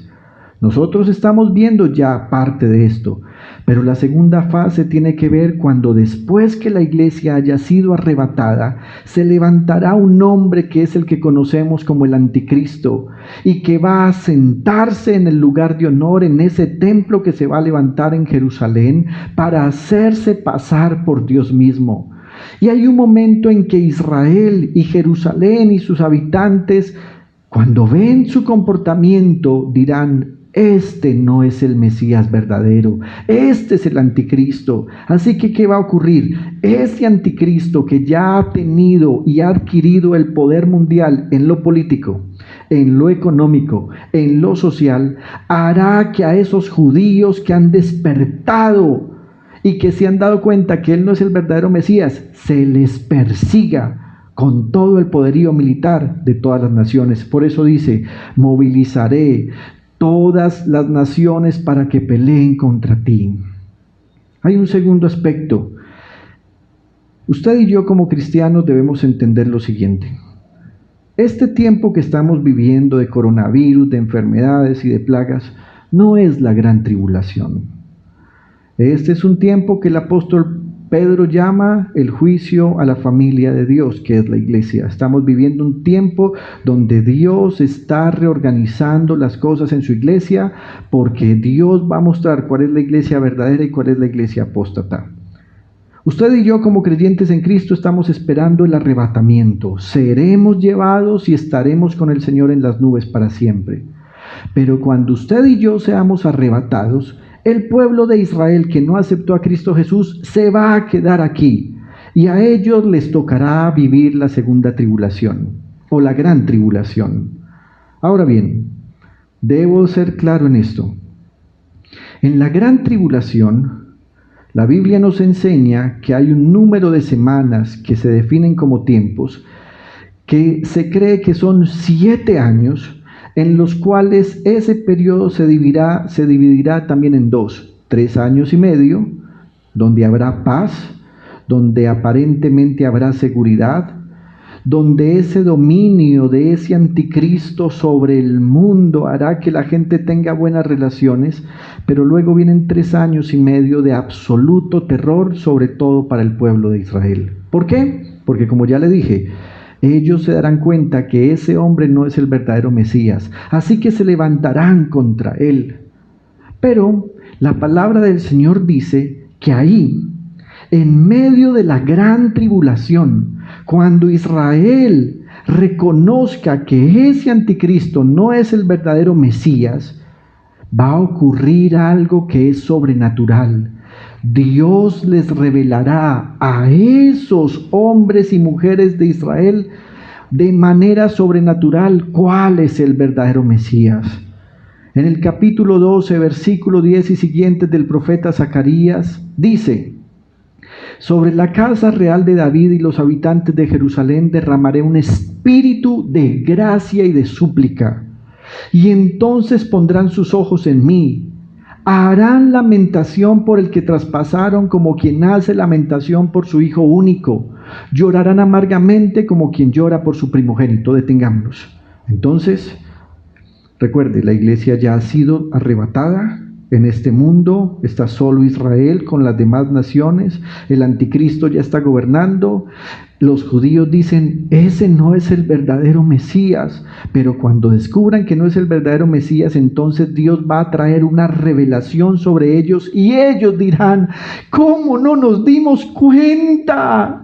Nosotros estamos viendo ya parte de esto, pero la segunda fase tiene que ver cuando después que la iglesia haya sido arrebatada, se levantará un hombre que es el que conocemos como el anticristo y que va a sentarse en el lugar de honor en ese templo que se va a levantar en Jerusalén para hacerse pasar por Dios mismo. Y hay un momento en que Israel y Jerusalén y sus habitantes, cuando ven su comportamiento, dirán: este no es el Mesías verdadero, este es el anticristo. Así que, ¿qué va a ocurrir? Este anticristo que ya ha tenido y ha adquirido el poder mundial en lo político, en lo económico, en lo social, hará que a esos judíos que han despertado y que se han dado cuenta que él no es el verdadero Mesías, se les persiga con todo el poderío militar de todas las naciones. Por eso dice: movilizaré todas las naciones para que peleen contra ti. Hay un segundo aspecto. Usted y yo como cristianos debemos entender lo siguiente. Este tiempo que estamos viviendo de coronavirus, de enfermedades y de plagas, no es la gran tribulación. Este es un tiempo que el apóstol Pedro llama el juicio a la familia de Dios, que es la iglesia. Estamos viviendo un tiempo donde Dios está reorganizando las cosas en su iglesia, porque Dios va a mostrar cuál es la iglesia verdadera y cuál es la iglesia apóstata. Usted y yo como creyentes en Cristo estamos esperando el arrebatamiento. Seremos llevados y estaremos con el Señor en las nubes para siempre. Pero cuando usted y yo seamos arrebatados, el pueblo de Israel que no aceptó a Cristo Jesús se va a quedar aquí, y a ellos les tocará vivir la segunda tribulación o la gran tribulación. Ahora bien, debo ser claro en esto. En la gran tribulación, La Biblia nos enseña que hay un número de semanas que se definen como tiempos, que se cree que son 7 años, en los cuales ese periodo se dividirá también en 2, 3 años y medio, donde habrá paz, donde aparentemente habrá seguridad, donde ese dominio de ese anticristo sobre el mundo hará que la gente tenga buenas relaciones, pero luego vienen 3 años y medio de absoluto terror, sobre todo para el pueblo de Israel. ¿Por qué? Porque como ya le dije, ellos se darán cuenta que ese hombre no es el verdadero Mesías, así que se levantarán contra él. Pero la palabra del Señor dice que ahí, en medio de la gran tribulación, cuando Israel reconozca que ese anticristo no es el verdadero Mesías, va a ocurrir algo que es sobrenatural. Dios les revelará a esos hombres y mujeres de Israel de manera sobrenatural cuál es el verdadero Mesías. En el capítulo 12, versículo 10 y siguientes del profeta Zacarías, dice: sobre la casa real de David y los habitantes de Jerusalén derramaré un espíritu de gracia y de súplica, y entonces pondrán sus ojos en mí. Harán lamentación por el que traspasaron como quien hace lamentación por su hijo único. Llorarán amargamente como quien llora por su primogénito. Detengámonos. Entonces, recuerde, la iglesia ya ha sido arrebatada. En este mundo está solo Israel con las demás naciones. El anticristo ya está gobernando. Los judíos dicen, ese no es el verdadero Mesías. Pero cuando descubran que no es el verdadero Mesías, entonces Dios va a traer una revelación sobre ellos. Y ellos dirán, ¿cómo no nos dimos cuenta?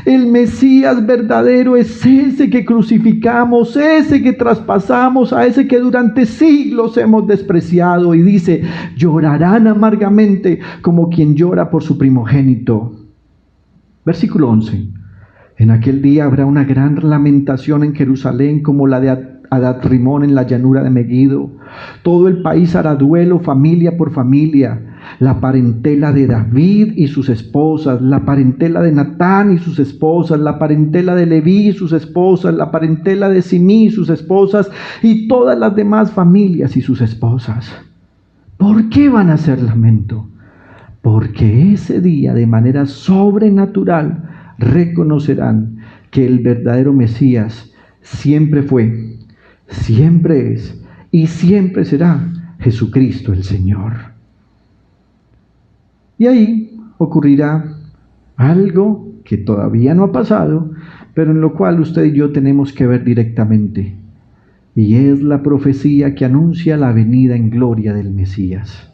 El Mesías verdadero es ese que crucificamos, ese que traspasamos, a ese que durante siglos hemos despreciado. Y dice, llorarán amargamente como quien llora por su primogénito. Versículo 11. En aquel día habrá una gran lamentación en Jerusalén como la de Adad-Rimón en la llanura de Megiddo. Todo el país hará duelo familia por familia. La parentela de David y sus esposas, la parentela de Natán y sus esposas, la parentela de Leví y sus esposas, la parentela de Simí y sus esposas, y todas las demás familias y sus esposas. ¿Por qué van a hacer lamento? Porque ese día, de manera sobrenatural, reconocerán que el verdadero Mesías siempre fue, siempre es y siempre será Jesucristo el Señor. Y ahí ocurrirá algo que todavía no ha pasado, pero en lo cual usted y yo tenemos que ver directamente. Y es la profecía que anuncia la venida en gloria del Mesías.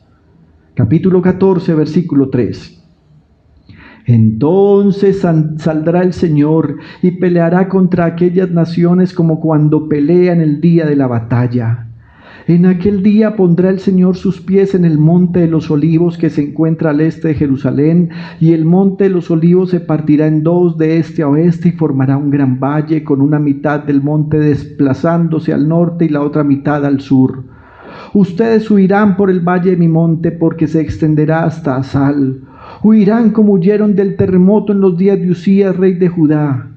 Capítulo 14, versículo 3. Entonces saldrá el Señor y peleará contra aquellas naciones como cuando pelea en el día de la batalla. En aquel día pondrá el Señor sus pies en el monte de los olivos que se encuentra al este de Jerusalén, y el monte de los olivos se partirá en 2 de este a oeste y formará un gran valle, con una mitad del monte desplazándose al norte y la otra mitad al sur. Ustedes huirán por el valle de mi monte, porque se extenderá hasta Asal. Huirán como huyeron del terremoto en los días de Usías, rey de Judá.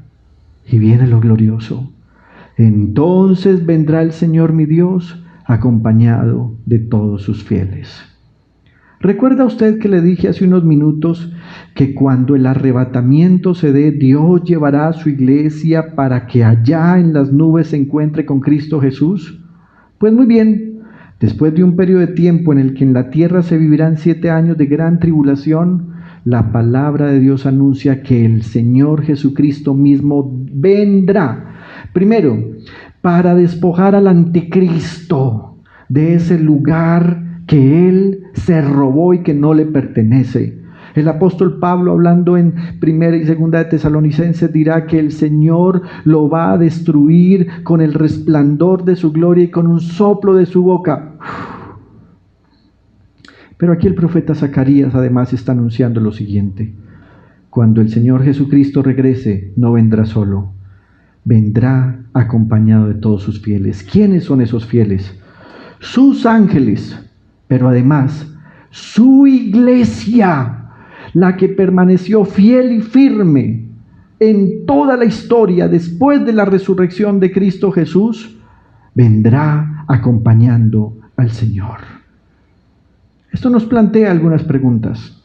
Y viene lo glorioso. Entonces vendrá el Señor mi Dios, acompañado de todos sus fieles. ¿Recuerda usted que le dije hace unos minutos que cuando el arrebatamiento se dé, Dios llevará a su iglesia para que allá en las nubes se encuentre con Cristo Jesús? Pues muy bien, después de un periodo de tiempo en el que en la tierra se vivirán 7 años de gran tribulación, la palabra de Dios anuncia que el Señor Jesucristo mismo vendrá. Primero, para despojar al anticristo de ese lugar que él se robó y que no le pertenece. El apóstol Pablo, hablando en 1 y 2 de Tesalonicenses, dirá que el Señor lo va a destruir con el resplandor de su gloria y con un soplo de su boca. Pero aquí el profeta Zacarías además está anunciando lo siguiente: cuando el Señor Jesucristo regrese, no vendrá solo, vendrá acompañado de todos sus fieles. ¿Quiénes son esos fieles? Sus ángeles, pero además su iglesia, la que permaneció fiel y firme en toda la historia después de la resurrección de Cristo Jesús, vendrá acompañando al Señor. Esto nos plantea algunas preguntas.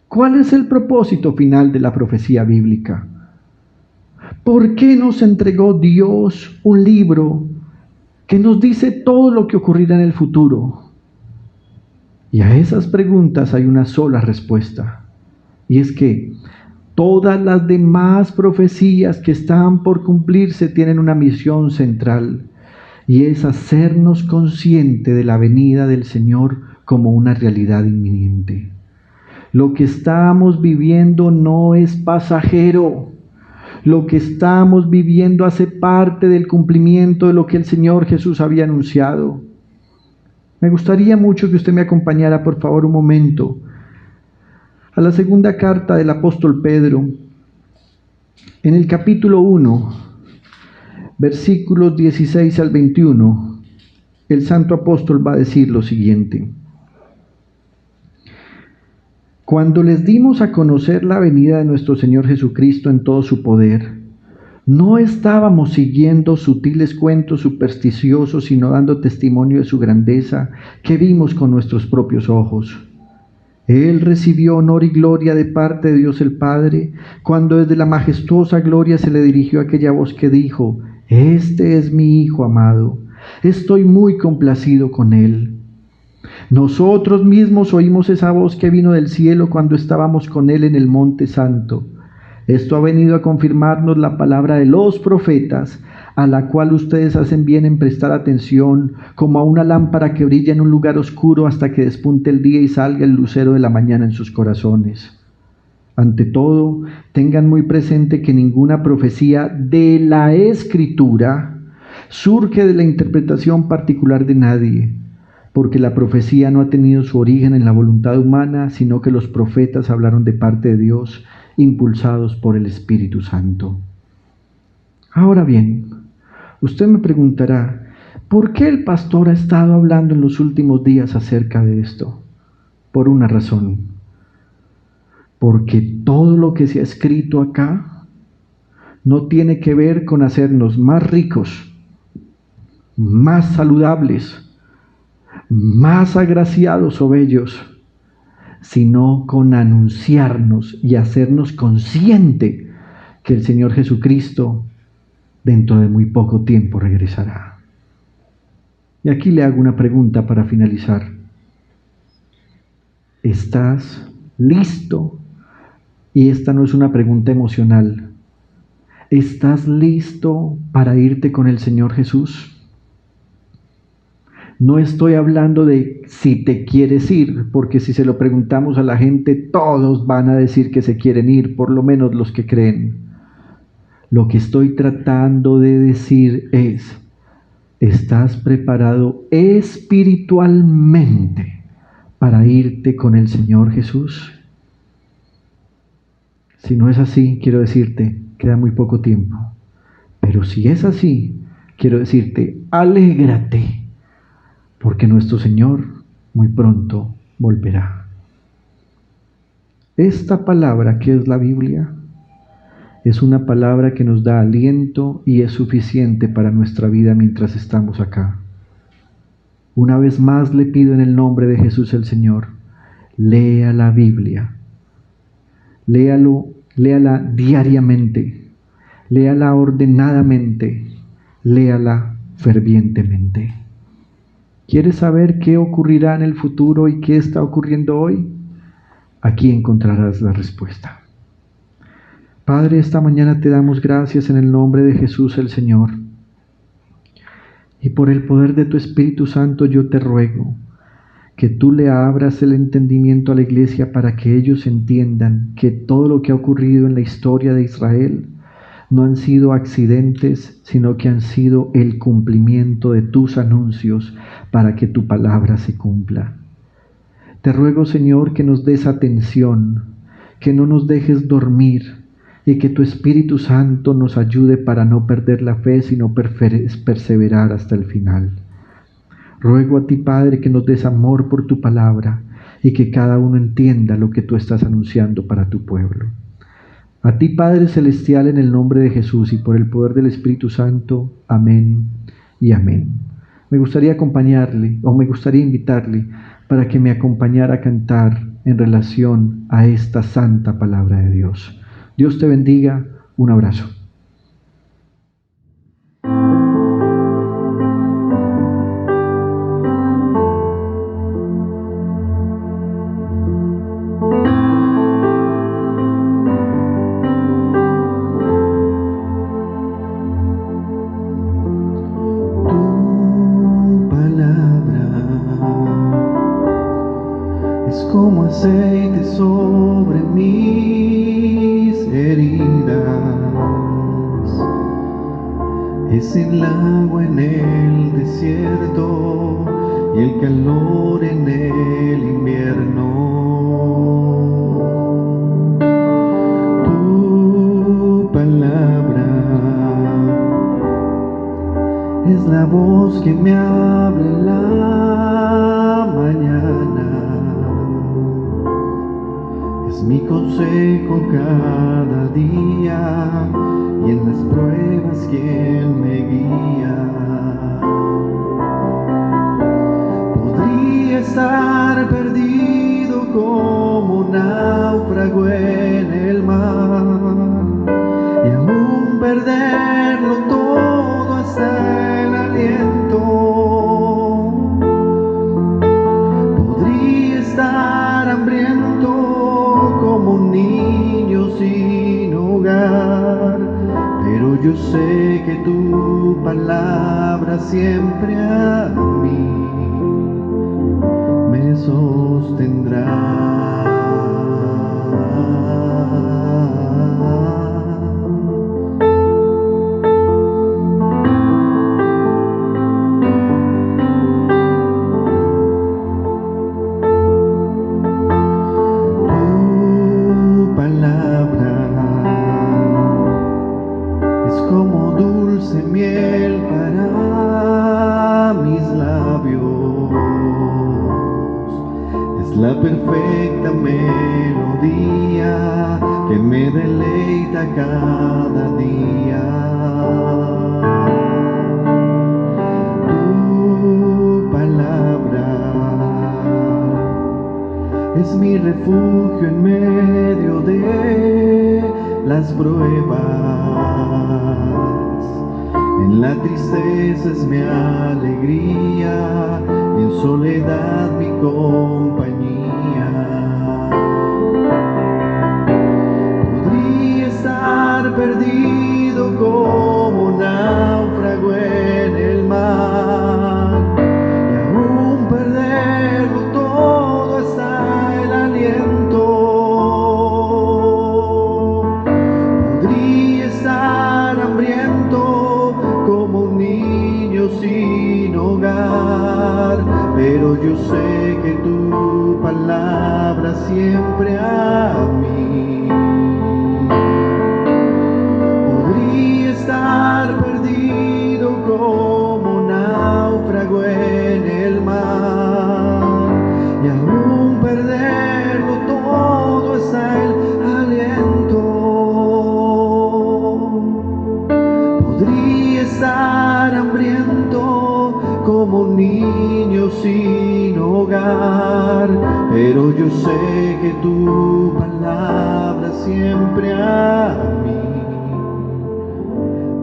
¿Cuál es el propósito final de la profecía bíblica? ¿Por qué nos entregó Dios un libro que nos dice todo lo que ocurrirá en el futuro? Y a esas preguntas hay una sola respuesta, y es que todas las demás profecías que están por cumplirse tienen una misión central, y es hacernos conscientes de la venida del Señor como una realidad inminente. Lo que estamos viviendo no es pasajero. Lo que estamos viviendo hace parte del cumplimiento de lo que el Señor Jesús había anunciado. Me gustaría mucho que usted me acompañara, por favor, un momento, a la segunda carta del apóstol Pedro, en el capítulo 1, versículos 16 al 21, el santo apóstol va a decir lo siguiente: Cuando les dimos a conocer la venida de nuestro Señor Jesucristo en todo su poder, no estábamos siguiendo sutiles cuentos supersticiosos, sino dando testimonio de su grandeza que vimos con nuestros propios ojos. Él recibió honor y gloria de parte de Dios el Padre, cuando desde la majestuosa gloria se le dirigió aquella voz que dijo: Este es mi Hijo amado, estoy muy complacido con él. Nosotros mismos oímos esa voz que vino del cielo cuando estábamos con él en el Monte Santo. Esto ha venido a confirmarnos la palabra de los profetas, a la cual ustedes hacen bien en prestar atención, como a una lámpara que brilla en un lugar oscuro hasta que despunte el día y salga el lucero de la mañana en sus corazones. Ante todo, tengan muy presente que ninguna profecía de la Escritura surge de la interpretación particular de nadie, porque la profecía no ha tenido su origen en la voluntad humana, sino que los profetas hablaron de parte de Dios, impulsados por el Espíritu Santo. Ahora bien, usted me preguntará, ¿por qué el pastor ha estado hablando en los últimos días acerca de esto? Por una razón. Porque todo lo que se ha escrito acá no tiene que ver con hacernos más ricos, más saludables, más agraciados o bellos, sino con anunciarnos y hacernos consciente que el Señor Jesucristo dentro de muy poco tiempo regresará. Y aquí le hago una pregunta para finalizar. ¿Estás listo? Y esta no es una pregunta emocional. ¿Estás listo para irte con el Señor Jesús? No estoy hablando de si te quieres ir, porque si se lo preguntamos a la gente, todos van a decir que se quieren ir, por lo menos los que creen. Lo que estoy tratando de decir es, ¿estás preparado espiritualmente para irte con el Señor Jesús? Si no es así, quiero decirte, queda muy poco tiempo. Pero si es así, quiero decirte, alégrate, porque nuestro Señor muy pronto volverá. Esta palabra que es la Biblia es una palabra que nos da aliento y es suficiente para nuestra vida mientras estamos acá. Una vez más le pido en el nombre de Jesús el Señor, lea la Biblia. Léala diariamente, léala ordenadamente, léala fervientemente. ¿Quieres saber qué ocurrirá en el futuro y qué está ocurriendo hoy? Aquí encontrarás la respuesta. Padre, esta mañana te damos gracias en el nombre de Jesús el Señor. Y por el poder de tu Espíritu Santo yo te ruego que tú le abras el entendimiento a la iglesia para que ellos entiendan que todo lo que ha ocurrido en la historia de Israel no han sido accidentes, sino que han sido el cumplimiento de tus anuncios para que tu palabra se cumpla. Te ruego, Señor, que nos des atención, que no nos dejes dormir y que tu Espíritu Santo nos ayude para no perder la fe, sino perseverar hasta el final. Ruego a ti, Padre, que nos des amor por tu palabra y que cada uno entienda lo que tú estás anunciando para tu pueblo. A ti, Padre Celestial, en el nombre de Jesús y por el poder del Espíritu Santo. Amén y amén. Me gustaría invitarle para que me acompañara a cantar en relación a esta santa palabra de Dios. Dios te bendiga. Un abrazo. Como aceite sobre mis heridas, es el agua en el desierto y el calor en el invierno. Tu palabra es la voz que me abre la mañana. Es mi consejo cada día y en las pruebas quien me guía. Podría estar perdido como un náufrago en el mar y aún perderlo todo hasta el aliento. Podría estar hambriento como un niño sin hogar, pero yo sé que tu palabra siempre a mí me sostendrá. Miel para mis labios, es la perfecta melodía que me deleita cada día. Tu palabra es mi refugio en medio de las pruebas. En la tristeza es mi alegría, en soledad mi compañía. Podría estar perdido como un náufrago en el mar y aún perderlo todo hasta el aliento. Podría estar hambriento como un niño sin hogar, pero yo sé que tu palabra siempre a mí. Podría estar perdido como un náufrago en el mar y aún perderlo todo hasta el aliento. Podría estar hambriento como un niño sin hogar, pero yo sé que tu palabra siempre a mí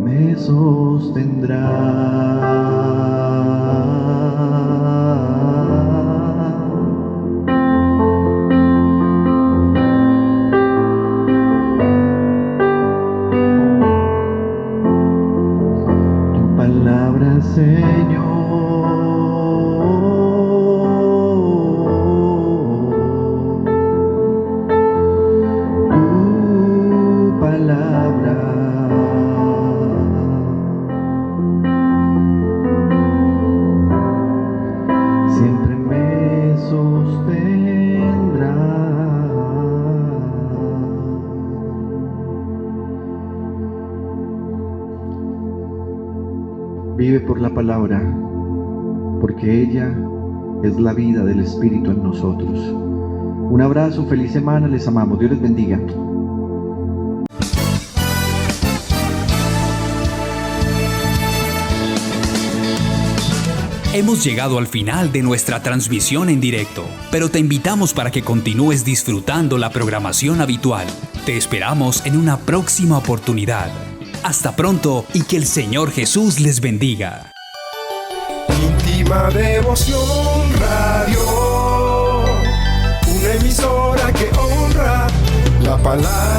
me sostendrá. Tu palabra, Señor, siempre me sostendrá. Vive por la palabra, porque ella es la vida del Espíritu en nosotros. Un abrazo, feliz semana, les amamos, Dios les bendiga. Hemos llegado al final de nuestra transmisión en directo, pero te invitamos para que continúes disfrutando la programación habitual. Te esperamos en una próxima oportunidad. Hasta pronto y que el Señor Jesús les bendiga. Íntima Devoción Radio, una emisora que honra la palabra